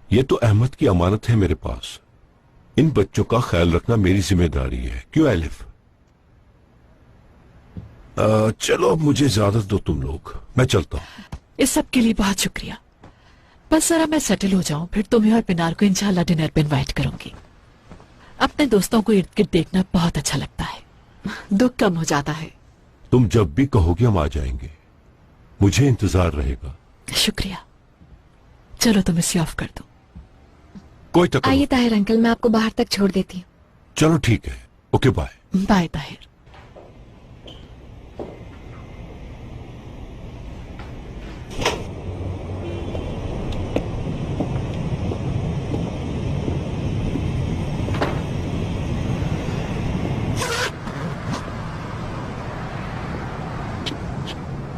ये तो अहमद की अमानत है मेरे पास। इन बच्चों का ख्याल रखना मेरी जिम्मेदारी है। क्यों एलिफ? चलो अब मुझे इजाजत दो तुम लोग, मैं चलता हूँ। इस सब के लिए बहुत शुक्रिया। बस जरा मैं सेटल हो जाऊं, फिर तुम्हें और पिनार को इंशाल्लाह डिनर पे इनवाइट करूंगी। अपने दोस्तों को इर्द गिर्द देखना बहुत अच्छा लगता है, दुख कम हो जाता है। तुम जब भी कहोगे हम आ जाएंगे, मुझे इंतजार रहेगा। शुक्रिया। चलो तुम इसे ऑफ कर दो। कोई तकलीफ। आइए ताहिर अंकल, मैं आपको बाहर तक छोड़ देती हूँ। चलो ठीक है, ओके बाय। बाय ताहिर।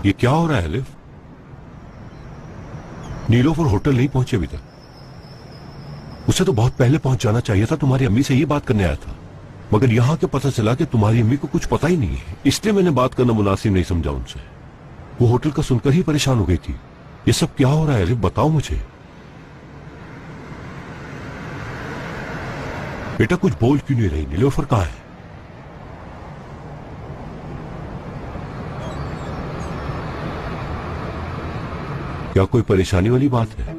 ये क्या हो रहा है एलिफ? नीलोफर होटल नहीं पहुंचे अभी तक। उसे तो बहुत पहले पहुंच जाना चाहिए था। तुम्हारी अम्मी से ये बात करने आया था, मगर यहां के पता चला कि तुम्हारी अम्मी को कुछ पता ही नहीं है, इसलिए मैंने बात करना मुनासिब नहीं समझा उनसे। वो होटल का सुनकर ही परेशान हो गई थी। ये सब क्या हो रहा है एलिफ, बताओ मुझे। बेटा कुछ बोल क्यों नहीं रही? नीलोफर कहां है? क्या कोई परेशानी वाली बात है?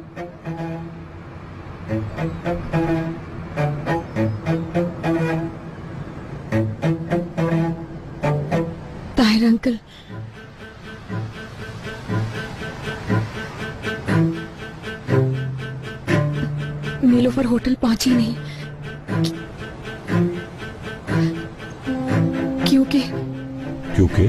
ताहिर अंकल, नीलोफर होटल पहुंची नहीं, क्योंकि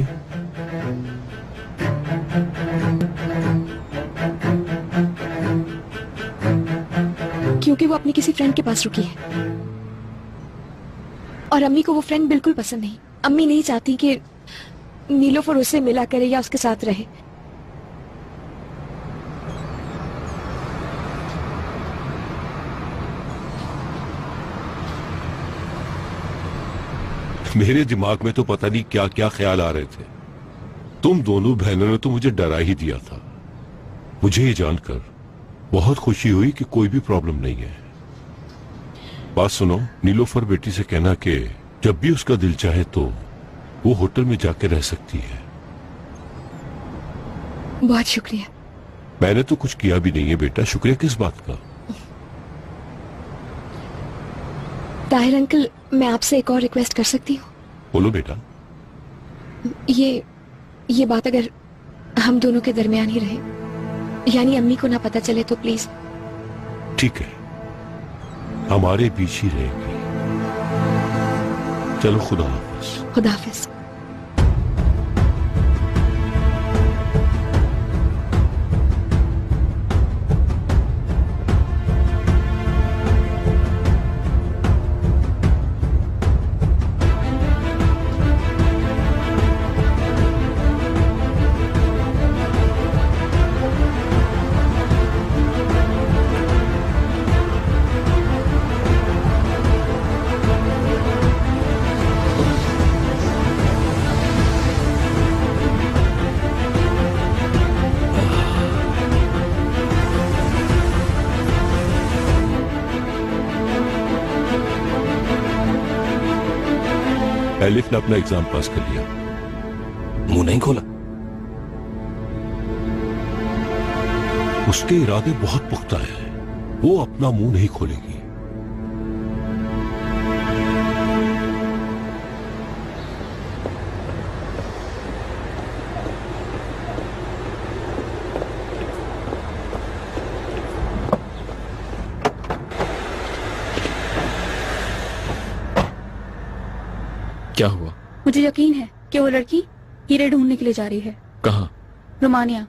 क्योंकि वो अपनी किसी फ्रेंड के पास रुकी है और अम्मी को वो फ्रेंड बिल्कुल पसंद नहीं। अम्मी नहीं चाहती कि नीलोफर उससे मिला करे या उसके साथ रहे। मेरे दिमाग में तो पता नहीं क्या क्या ख्याल आ रहे थे। तुम दोनों बहनों ने तो मुझे डरा ही दिया था। मुझे ये जानकर बहुत खुशी हुई कि कोई भी प्रॉब्लम नहीं है। बात सुनो, नीलोफर बेटी से कहना कि जब भी उसका दिल चाहे तो वो होटल में जाके रह सकती है। बहुत शुक्रिया। मैंने तो कुछ किया भी नहीं है बेटा, शुक्रिया किस बात का। ताहिर अंकल, मैं आपसे एक और रिक्वेस्ट कर सकती हूँ? बोलो बेटा। ये बात अगर हम दोनों के दरमियान ही रहे, यानी अम्मी को ना पता चले तो प्लीज। ठीक है, हमारे बीच ही रहेगी। चलो खुदा हाफिज। खुदा हाफिज। एलिफ ने अपना एग्जाम पास कर लिया। मुंह नहीं खोला। उसके इरादे बहुत पुख्ता है, वो अपना मुंह नहीं खोलेगी। क्या हुआ? मुझे यकीन है कि वो लड़की हीरे ढूंढने के लिए जा रही है। कहाँ? रोमानिया।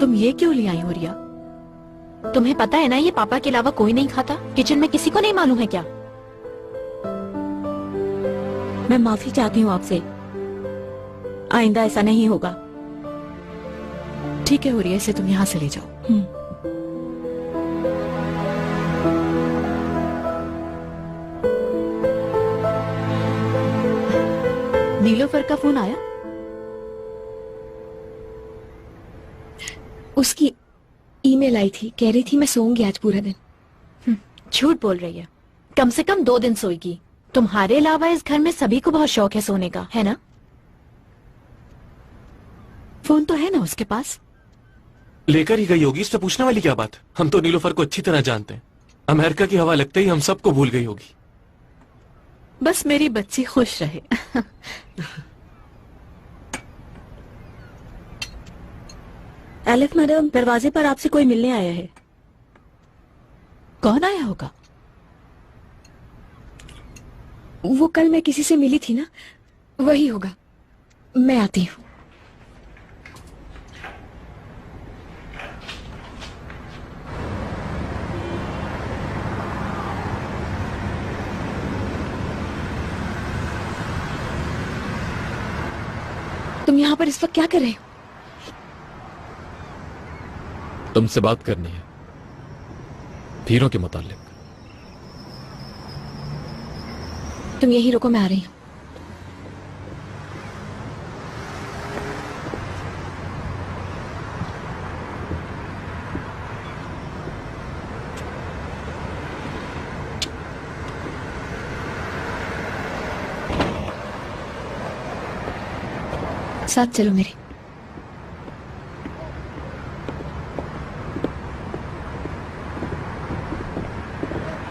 तुम ये क्यों ले आई हो रिया? तुम्हें पता है ना ये पापा के अलावा कोई नहीं खाता। किचन में किसी को नहीं मालूम है क्या? मैं माफी चाहती हूँ आपसे, आइंदा ऐसा नहीं होगा। ठीक है हो रिया, इसे तुम यहाँ से ले जाओ। नीलोफर का फोन आया? उसकी ईमेल आई थी, कह रही थी मैं सोऊंगी आज पूरा दिन। झूठ बोल रही है। कम से कम 2 दिन सोएगी। तुम्हारे अलावा इस घर में सभी को बहुत शौक है सोने का, है ना? फोन तो है ना उसके पास? लेकर ही गई होगी, इससे पूछने वाली क्या बात। हम तो नीलोफर को अच्छी तरह जानते हैं। अमेरिका की हवा लगते ही हम सबको भूल गई होगी। बस मेरी बच्ची खुश रहे। एलिफ मैडम, दरवाजे पर आपसे कोई मिलने आया है। कौन आया होगा? वो कल मैं किसी से मिली थी ना, वही होगा। मैं आती हूँ। तुम यहाँ पर इस वक्त क्या कर रहे हो? तुमसे बात करनी है हीरो के मुतालिक। तुम यही रुको, मैं आ रही हूँ। साथ चलो मेरे।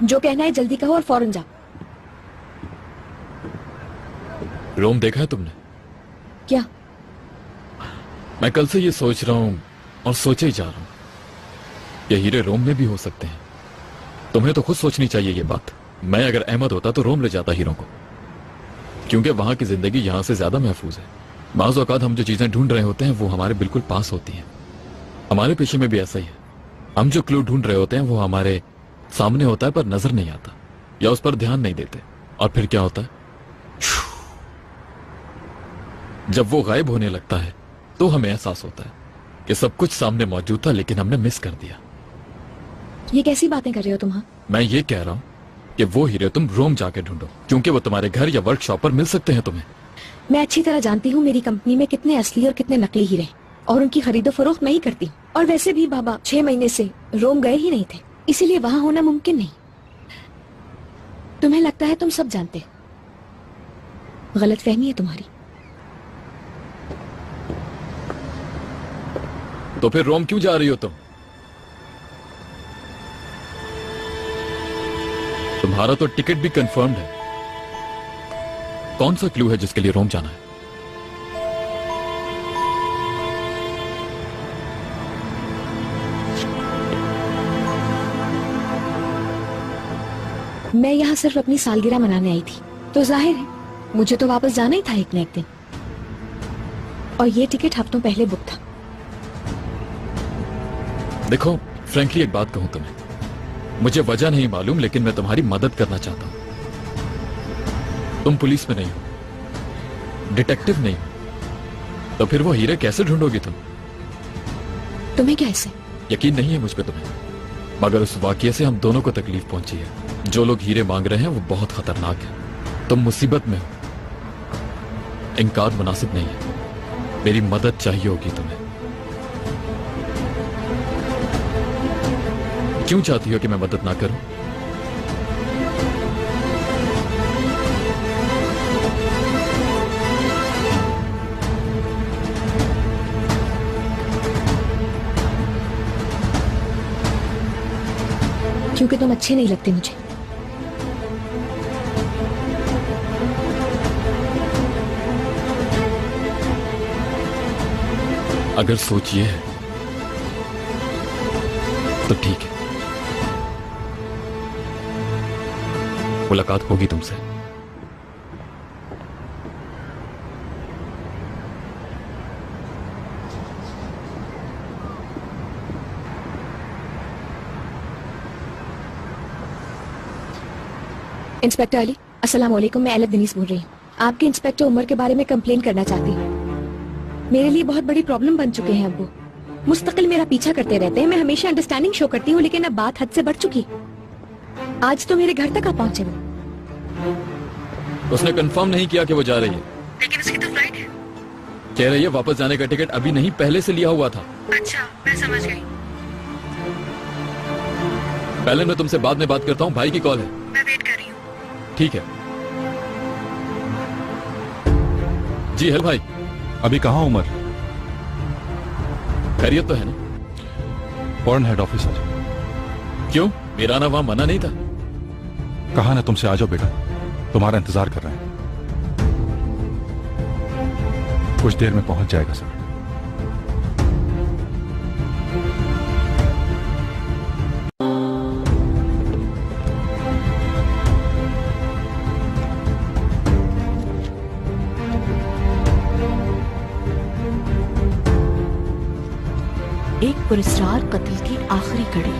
जो कहना है जल्दी कहो और फौरन जाओ। रोम देखा है तुमने? क्या? मैं कल से ये सोच रहा हूं और सोचे ही जा रहा हूं, ये हीरे रोम में भी हो सकते हैं। तुम्हें तो खुद सोचनी चाहिए ये बात। मैं अगर अहमद होता तो रोम ले जाता हीरो को, क्योंकि वहां की जिंदगी यहां से ज्यादा महफूज है। बाज़ औक़ात हम जो चीजें ढूंढ रहे होते हैं वो हमारे बिल्कुल पास होती हैं। हमारे पेशे में भी ऐसा ही है। हम जो क्लू ढूंढ रहे होते हैं वो हमारे सामने होता है पर नजर नहीं आता, या उस पर ध्यान नहीं देते, और फिर क्या होता है, जब वो गायब होने लगता है तो हमें एहसास होता है कि सब कुछ सामने मौजूद था लेकिन हमने मिस कर दिया। ये कैसी बातें कर रहे हो तुम? हाँ, मैं ये कह रहा हूं कि वो हीरे तुम रोम जाके ढूंढो, क्योंकि वो तुम्हारे घर या वर्कशॉप पर मिल सकते हैं तुम्हें। मैं अच्छी तरह जानती हूँ मेरी कंपनी में कितने असली और कितने नकली हीरे हैं, और उनकी खरीदो फरोख्त मैं ही करती हूँ। और वैसे भी बाबा 6 महीने से रोम गए ही नहीं थे, इसीलिए वहां होना मुमकिन नहीं। तुम्हें लगता है तुम सब जानते हो। गलतफहमी है तुम्हारी। तो फिर रोम क्यों जा रही हो तुम? तुम्हारा तो टिकट भी कंफर्म्ड है। कौन सा क्लू है जिसके लिए रोम जाना है? मैं यहाँ सिर्फ अपनी सालगिरह मनाने आई थी, तो जाहिर है मुझे तो वापस जाना ही था एक न एक दिन, और ये टिकट हफ्तों पहले बुक था। देखो फ्रैंकली एक बात कहूं तुम्हें, मुझे वजह नहीं मालूम लेकिन मैं तुम्हारी मदद करना चाहता हूं। तुम पुलिस में नहीं हो, डिटेक्टिव नहीं हो, तो फिर वो हीरे कैसे ढूंढोगी तुम? तुम्हें क्या इससे? यकीन नहीं है मुझ पे तुम्हें, मगर उस वाकये से हम दोनों को तकलीफ पहुंची है। जो लोग हीरे मांग रहे हैं वो बहुत खतरनाक है। तुम मुसीबत में हो, इनकार मुनासिब नहीं है। मेरी मदद चाहिए होगी तुम्हें। क्यों चाहती हो कि मैं मदद ना करूं? क्योंकि तुम अच्छे नहीं लगते मुझे। अगर सोच ये है तो ठीक है, मुलाकात होगी तुमसे। इंस्पेक्टर अली, अस्सलाम वालेकुम। मैं एलफ दनीस बोल रही हूँ। आपके इंस्पेक्टर उमर के बारे में कंप्लेन करना चाहती हूँ। मेरे लिए बहुत बड़ी प्रॉब्लम बन चुके हैं अब वो। मुस्तकिल मेरा पीछा करते रहते हैं। मैं हमेशा अंडरस्टैंडिंग शो करती हूँ, लेकिन अब बात हद से बढ़ चुकी। आज तो मेरे घर तक आ पहुंचे वो। उसने कंफर्म नहीं किया कि वो जा रही है, लेकिन उसकी तो फ्लाइट है। कह रही है वापस जाने का टिकट अभी नहीं, पहले से लिया हुआ था। अच्छा, मैं समझ गई। पहले मैं तुमसे बाद में बात करता हूँ, भाई की कॉल है। मैं वेट कर रही हूँ। ठीक है जी। है भाई, अभी कहाँ उमर? खैरियत तो है ना? Foreign head officer. क्यों, मेरा आना वहां मना नहीं था? कहा ना तुमसे, आ जाओ बेटा, तुम्हारा इंतजार कर रहे हैं। कुछ देर में पहुंच जाएगा सर। एक पुरस्कार कत्ल की आखिरी कड़ी।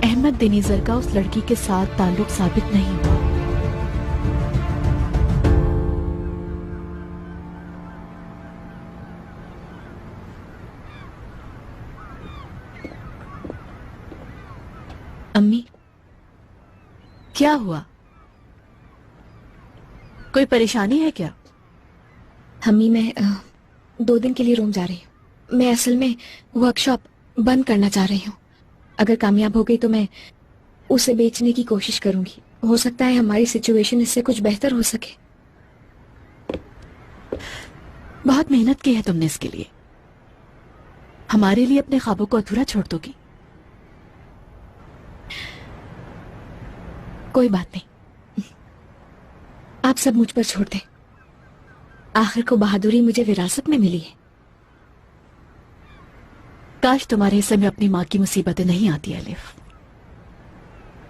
अहमद दिनीजर का उस लड़की के साथ ताल्लुक साबित नहीं हुआ। अम्मी, क्या हुआ? कोई परेशानी है क्या? अम्मी, मैं 2 दिन के लिए रोम जा रही हूँ। मैं असल में वर्कशॉप बंद करना चाह रही हूँ। अगर कामयाब हो गई तो मैं उसे बेचने की कोशिश करूंगी। हो सकता है हमारी सिचुएशन इससे कुछ बेहतर हो सके। बहुत मेहनत की है तुमने इसके लिए। हमारे लिए अपने ख्वाबों को अधूरा छोड़ दोगी? कोई बात नहीं, आप सब मुझ पर छोड़ दें। आखिर को बहादुरी मुझे विरासत में मिली है। काश तुम्हारे हिस्से में अपनी माँ की मुसीबतें नहीं आती अलिफ।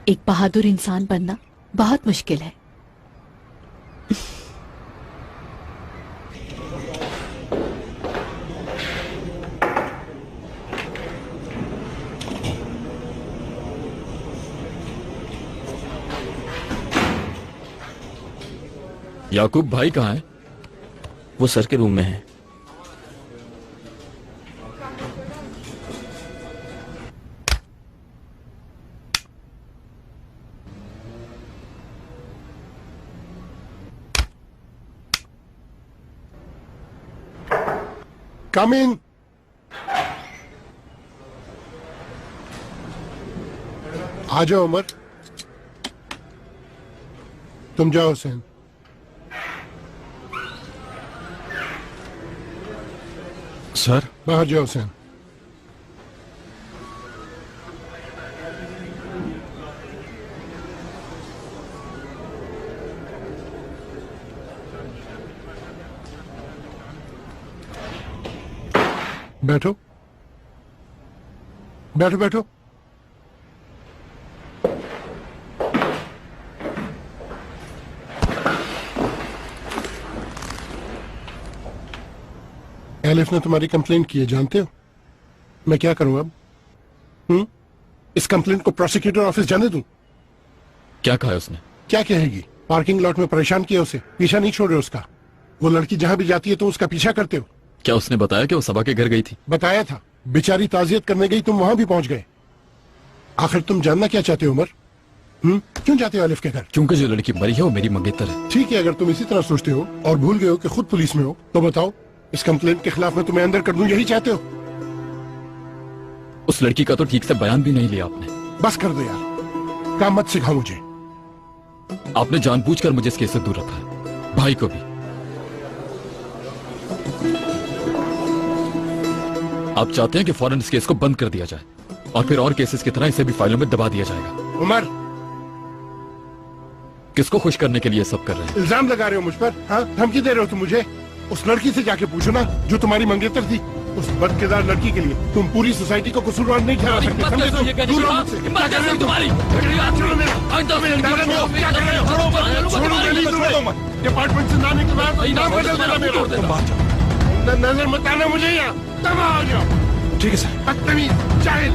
एक बहादुर इंसान बनना बहुत मुश्किल है। याकूब भाई कहाँ है? वो सर के रूम में है। Come in. आ जाओ उमर। तुम जाओ हुसैन। सर, बाहर जाओ हुसैन। बैठो बैठो बैठो। एलिफ ने तुम्हारी कंप्लेंट की है, जानते हो? मैं क्या करूं अब? इस कंप्लेंट को प्रोसिक्यूटर ऑफिस जाने दूं? क्या कहा है उसने? क्या कहेगी? पार्किंग लॉट में परेशान किया उसे, पीछा नहीं छोड़ रहे उसका। वो लड़की जहां भी जाती है तुम उसका पीछा करते हो। क्या उसने बताया कि वो सबा के घर गई थी? बताया था, बेचारी ताजियत करने गई, तुम वहां भी पहुंच गए। आखिर तुम जानना क्या चाहते हो उमर? क्यों जाते हो अलिफ के घर? क्योंकि जो लड़की मरी है वो मेरी मंगेतर है। ठीक है, अगर तुम इसी तरह सोचते हो और भूल गए हो कि खुद पुलिस में हो, तो बताओ इस कंप्लेंट के खिलाफ मैं तुम्हें अंदर कर दूं, यही चाहते हो? उस लड़की का तो ठीक से बयान भी नहीं लिया आपने। बस कर दो यार, काम मत सिखाओ मुझे। आपने जानबूझकर मुझे इस केस से दूर रखा है, भाई को भी। आप चाहते हैं कि फौरन इस केस को बंद कर दिया जाए और फिर और केसेस की तरह इसे भी फाइलों में दबा दिया जाएगा। उमर, किसको खुश करने के लिए सब कर रहे हैं? इल्जाम लगा रहे हो मुझ पर? हाँ, धमकी दे रहे हो तुम मुझे? उस लड़की से जाके पूछो ना जो तुम्हारी मंगेतर थी। उस बदकिरदार लड़की के लिए तुम पूरी सोसाइटी को कसूरवार नहीं ठहरा सकते, समझे? दूर रहो मुझसे। क्या कर रहे हो तुम्हारी? छोड़ो मेरा, क्या कर रहे हो? छोड़ो मेरी, डिपार्टमेंट से जाने के बाद नाम बदल देना मेरा। नजर मत आना मुझे यहाँ, तब आ जाओ। ठीक है सर। बदतमीज, जाहिल।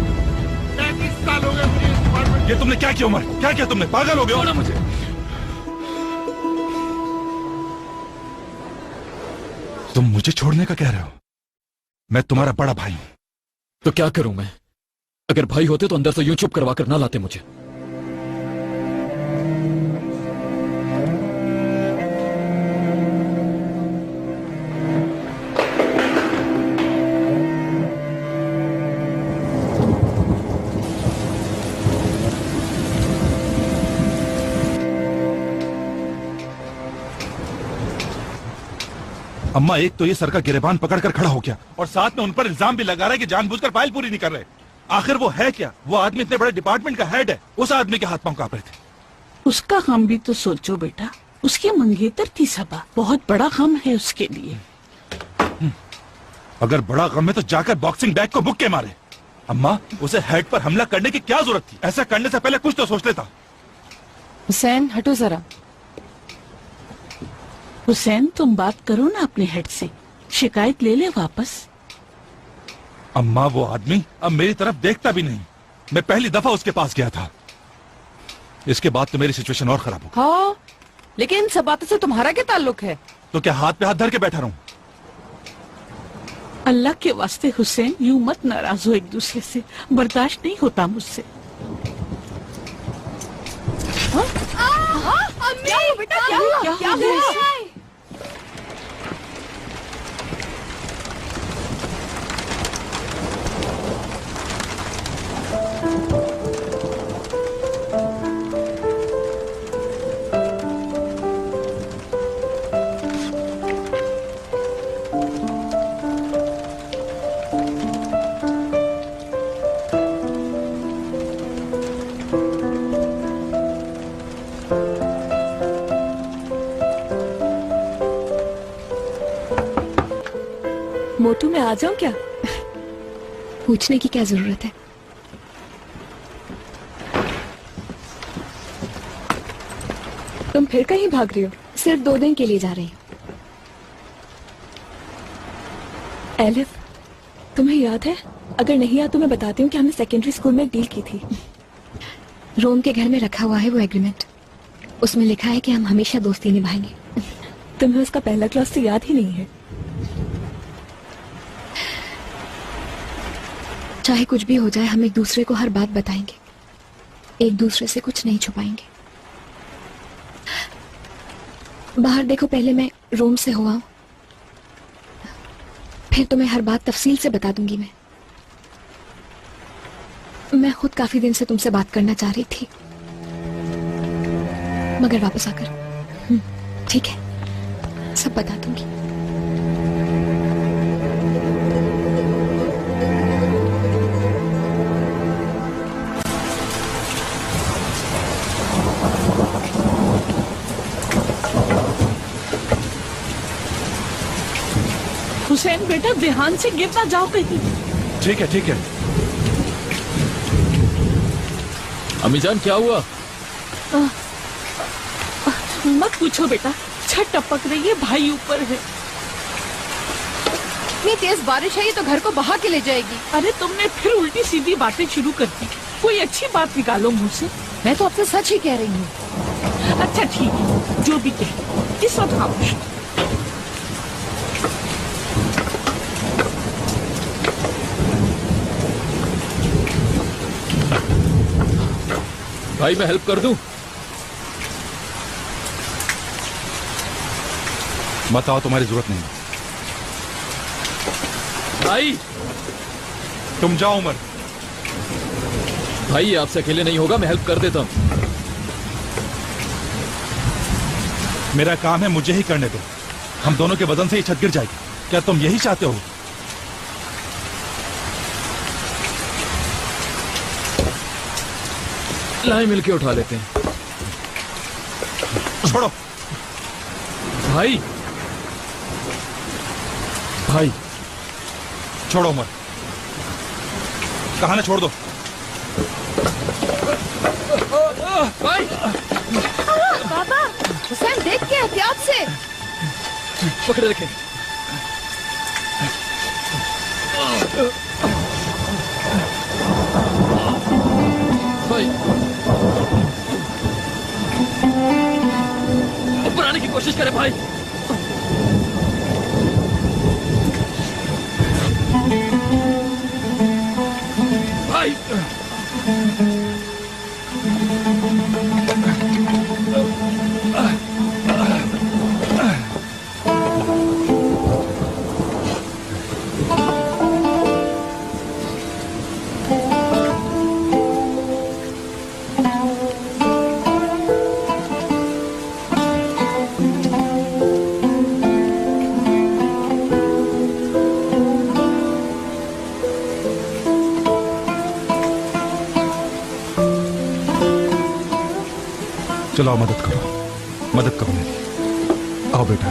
35 साल हो गए मुझे इस डिपार्टमेंट। ये तुमने क्या किया उमर? क्या किया तुमने? पागल हो गए हो? मुझे तुम मुझे छोड़ने का कह रहे हो? मैं तुम्हारा बड़ा भाई हूं। तो क्या करूं मैं? अगर भाई होते तो अंदर से यूं चुप करवा कर ना लाते मुझे। अम्मा, एक तो ये सर का गिरेबान पकड़कर खड़ा हो गया और साथ में उन पर इल्जाम भी लगा रहा है कि जानबूझकर फाइल पूरी नहीं कर रहे। आखिर वो है क्या? वो आदमी इतने बड़े डिपार्टमेंट का हेड है। उस आदमी के हाथ पांव कांप रहे थे। उसका गम भी तो सोचो बेटा, उसकी मंगेतर थी सबा। बहुत बड़ा गम है उसके लिए। अगर बड़ा गम है तो जाकर बॉक्सिंग बैग को मुक्के मारे। अम्मा, उसे हेड पर हमला करने की क्या जरूरत थी? ऐसा करने से पहले कुछ तो सोच लेता। हुसैन, हटो जरा। हुसैन, तुम बात करो ना अपने हेड से, शिकायत ले ले वापस। अम्मा, वो आदमी अब मेरी तरफ देखता भी नहीं। मैं पहली दफा उसके पास गया था। इसके बाद तो मेरी सिचुएशन और खराब हो। हाँ, लेकिन इन सब बातों से तुम्हारा क्या ताल्लुक है? तो क्या हाथ पे हाथ धर के बैठा रहूं? अल्लाह के वास्ते हुसैन, यूं मत नाराज हो एक दूसरे से। बर्दाश्त नहीं होता मुझसे। बेटा क्या हुआ? क्या हुआ? मोटू मैं आ जाऊं क्या? पूछने की क्या जरूरत है? तुम फिर कहीं भाग रही हो? सिर्फ 2 दिन के लिए जा रहे हैं। एलिफ, तुम्हें याद है? अगर नहीं याद तो मैं बताती हूँ कि हमने सेकेंडरी स्कूल में एक डील की थी। रोम के घर में रखा हुआ है वो एग्रीमेंट। उसमें लिखा है कि हम हमेशा दोस्ती निभाएंगे। तुम्हें उसका पहला क्लास तो याद ही नहीं है। चाहे कुछ भी हो जाए, हम एक दूसरे को हर बात बताएंगे, एक दूसरे से कुछ नहीं छुपाएंगे। बाहर देखो, पहले मैं रोम से हुआ हूं, फिर तुम्हें हर बात तफसील से बता दूंगी। मैं खुद काफी दिन से तुमसे बात करना चाह रही थी, मगर वापस आकर ठीक है, सब बता दूंगी। हुसैन बेटा, ध्यान से गिरना जाओ कहीं। ठीक है ठीक है। अम्मीजान क्या हुआ? मत पूछो बेटा, छत टपक रही है, भाई ऊपर है। इतनी तेज बारिश है, ये तो घर को बहा के ले जाएगी। अरे तुमने फिर उल्टी सीधी बातें शुरू कर दी। कोई अच्छी बात निकालो मुंह से। मैं तो आपसे सच ही कह रही हूँ। अच्छा ठीक है, जो भी कहे, इस वक्त खामोश। भाई मैं हेल्प कर दूं? बताओ, तुम्हारी जरूरत नहीं। भाई तुम जाओ उमर। भाई ये आपसे अकेले नहीं होगा, मैं हेल्प कर देता हूं। मेरा काम है, मुझे ही करने दो। हम दोनों के वजन से ही छत गिर जाएगी। क्या तुम यही चाहते हो? लाए मिलके उठा लेते हैं। छोड़ो भाई। भाई छोड़ो उमर, कहा ना छोड़ दो। भाई बाबा, हुसैन देख के एहतियात से। पकड़े रखें। भाई ऊपर आने की कोशिश करें भाई। भाई चलो मदद करो, मदद करो मेरी। आओ बेटा।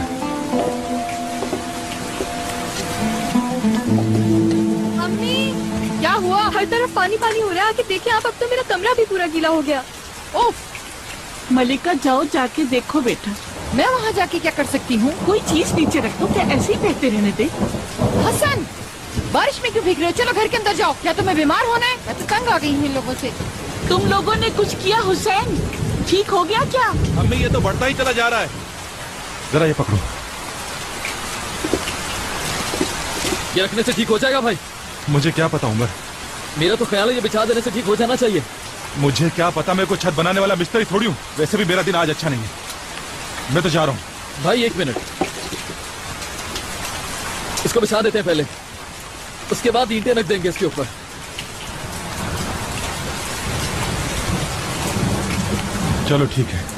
मम्मी क्या हुआ? हर तरफ पानी पानी हो रहा है, आके देखिए आप। अब तो मेरा कमरा भी पूरा गीला हो गया। ओफ, मलिका जाओ जाके देखो बेटा। मैं वहाँ जाके क्या कर सकती हूँ? कोई चीज नीचे रख दो, क्या ऐसे ही बहते रहने दे? हसन, बारिश में क्यों भीग रहे हो? चलो घर के अंदर जाओ। क्या तुम्हें बीमार होना है? मैं तो तंग आ गई हूँ इन लोगों से। तुम लोगों ने कुछ किया हुसैन? ठीक हो गया क्या? अम्मी ये तो बढ़ता ही चला जा रहा है। जरा ये पकड़ो। ये रखने से ठीक हो जाएगा भाई। मुझे क्या पता उमर, मेरा तो ख्याल है ये बिछा देने से ठीक हो जाना चाहिए। मुझे क्या पता, मैं कोई छत बनाने वाला मिस्त्री थोड़ी हूँ। वैसे भी मेरा दिन आज अच्छा नहीं है। मैं तो जा रहा हूँ। भाई 1 मिनट, इसको बिछा देते हैं पहले, उसके बाद ईंटें रख देंगे इसके ऊपर। चलो ठीक है।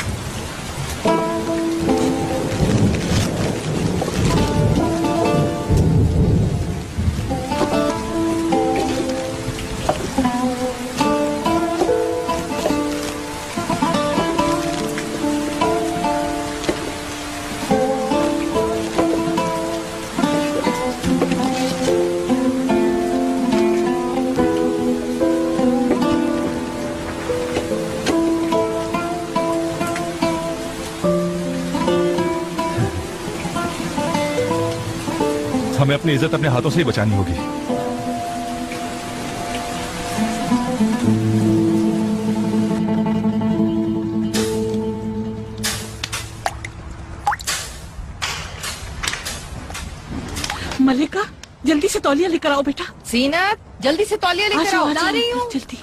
हमें अपनी इज्जत अपने हाथों से ही बचानी होगी। मलिका, जल्दी से तौलिया लेकर आओ बेटा। सीनत, जल्दी से तौलिया लेकर आओ। ला रही हूँ। जल्दी।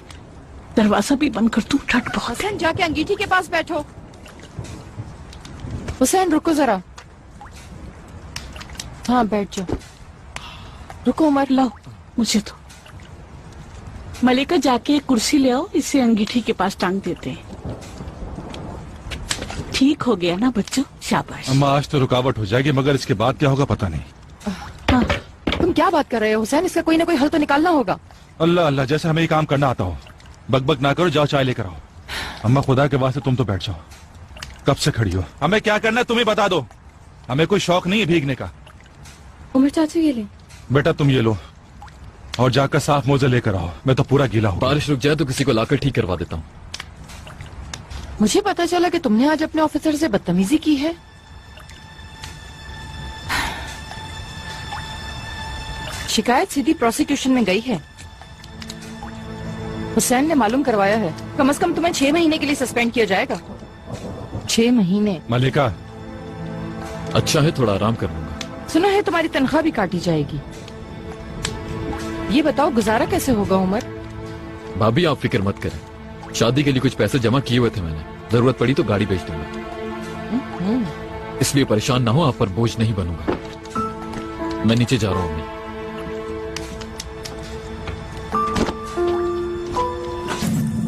दरवाजा भी बंद कर दूं, ठंड बहुत। हुसैन जाके अंगीठी के पास बैठो। हुसैन रुको जरा। हाँ बैठ जाओ। रुको उमर, लाओ मुझे तो। मलिका जाके एक कुर्सी ले आओ, इसे अंगीठी के पास टांग देते हैं। ठीक हो गया ना बच्चों, शाबाश। अम्मा आज तो रुकावट हो जाएगी, मगर इसके बाद क्या होगा पता नहीं। हाँ। तुम क्या बात कर रहे हो हुसैन, इसका कोई ना कोई हल तो निकालना होगा। अल्लाह अल्लाह, जैसे हमें ये काम करना आता हो। बकबक ना करो, जाओ चाय लेकर आओ। अम्मा खुदा के वास्ते तुम तो बैठ जाओ, कब से खड़ी हो। हमें क्या करना है तुम ही बता दो, हमें कोई शौक नहीं है भीगने का। उमर चाचू ये ले। बेटा तुम ये लो और जाकर साफ मोजे लेकर आओ, मैं तो पूरा गीला हूँ। बारिश रुक जाए तो किसी को लाकर ठीक करवा देता हूँ। मुझे पता चला कि तुमने आज अपने ऑफिसर से बदतमीजी की है। शिकायत सीधी प्रोसिक्यूशन में गई है। हुसैन ने मालूम करवाया है, कम से कम तुम्हें 6 महीने के लिए सस्पेंड किया जाएगा। 6 महीने। मलिका, अच्छा है थोड़ा आराम कर लूंगा। सुना है तुम्हारी तनख्वाह भी काटी जाएगी। ये बताओ गुजारा कैसे होगा उमर? भाभी आप फिक्र मत करें, शादी के लिए कुछ पैसे जमा किए हुए थे मैंने, जरूरत पड़ी to गाड़ी बेच दूंगा। इसलिए परेशान ना हो, आप पर बोझ नहीं बनूंगा। मैं नीचे जा रहा हूँ।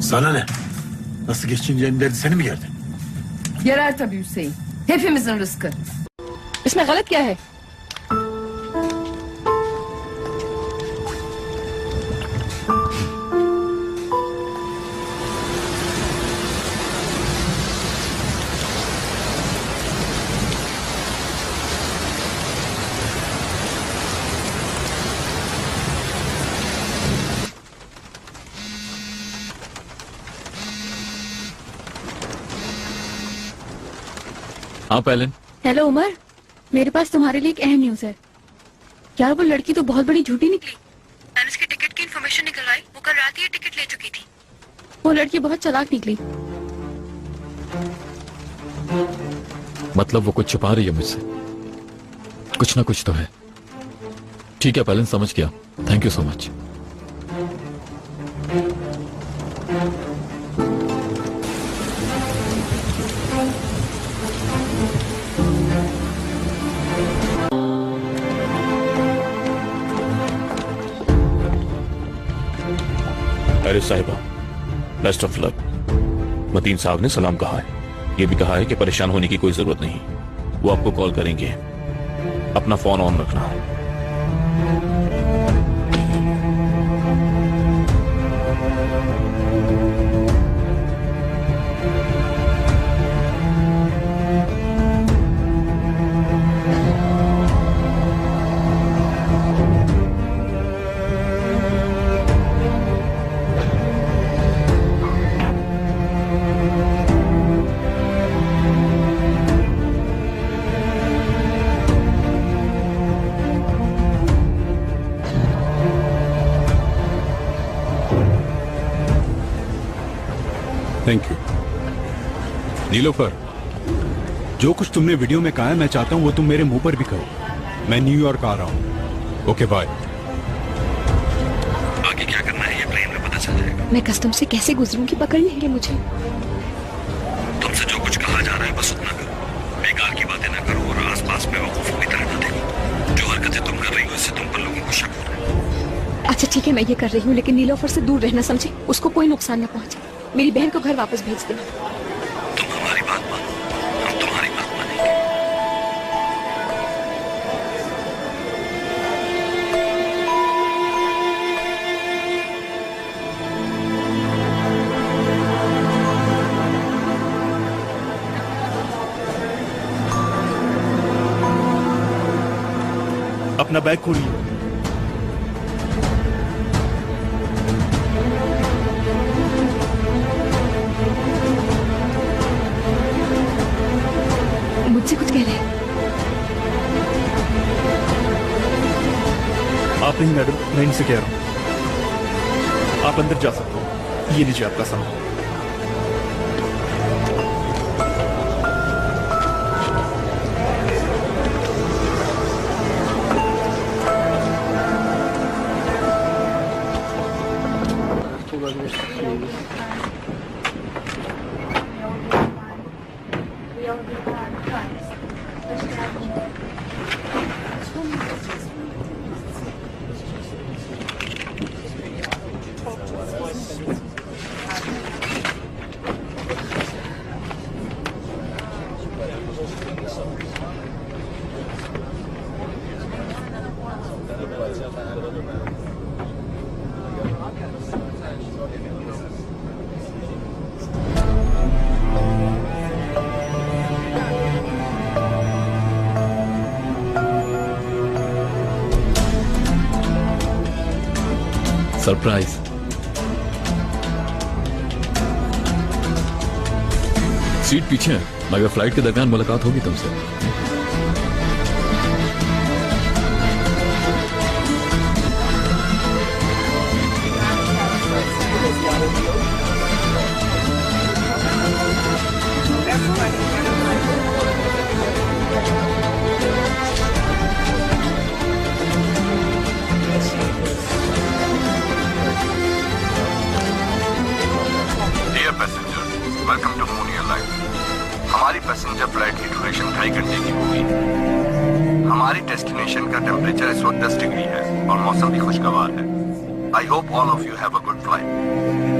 Sana ne? Nasıl geçineceğini derdi seni mi geldi? Yarar tabii Hüseyin. Hepimizin rızkı. इसमें गलत क्या है? आप एलन। हेलो उमर, मेरे पास तुम्हारे लिए एक अहम न्यूज है। यार वो लड़की तो बहुत बड़ी झूठी निकली। मैंने उसके टिकट की इन्फॉर्मेशन निकल आई, वो कल रात ही टिकट ले चुकी थी। वो लड़की बहुत चालाक निकली। मतलब वो कुछ छुपा रही है मुझसे, कुछ ना कुछ तो है। ठीक है एलन, समझ गया। Thank you so much. अरे साहिबा, बेस्ट ऑफ लक। मतीन साहब ने सलाम कहा है, ये भी कहा है कि परेशान होने की कोई जरूरत नहीं, वो आपको कॉल करेंगे। अपना फोन ऑन रखना। Thank you. नीलोफर, जो कुछ तुमने वीडियो में कहा है मैं चाहता हूं वो तुम मेरे मुंह पर भी कहो। मैं न्यूयॉर्क आ रहा हूं। Okay bye. आगे क्या करना है ये प्लेन में पता चल जाएगा। मैं कस्टम से कैसे गुजरूंगी, पकड़ लेंगे मुझे। तुमसे जो कुछ कहा जा रहा है बस उतना करो, बेकार आसपास बेवकूफों की तरह न देखो। जो हरकतें तुम कर रही हो इससे तुम पर लोगों को शक हो रहा है। अच्छा ठीक है, मैं ये कर रही हूँ, लेकिन नीलोफर से दूर रहना, समझे? उसको कोई नुकसान न पहुंचे। मेरी बहन को घर वापस भेज देना। तुम हमारी बात मानो, हम तुम्हारी बात मानेंगे। अपना बैग खोलिए। मुझसे कुछ कह रहे हैं? आप नहीं मैडम, मैं इनसे कह रहा हूँ। आप अंदर जा सकते हो। ये लीजिए आपका सामान। सरप्राइज। सीट पीछे है, मगर फ्लाइट के दरमियान मुलाकात होगी तुमसे। Dear passengers, welcome to Moon Airlines. हमारी पैसेंजर फ्लाइट की ड्यूरेशन 2.5 घंटे की होगी। हमारी डेस्टिनेशन का टेम्परेचर इस वक्त 10 डिग्री है और मौसम भी खुशगवार है। I hope all of you have a good flight.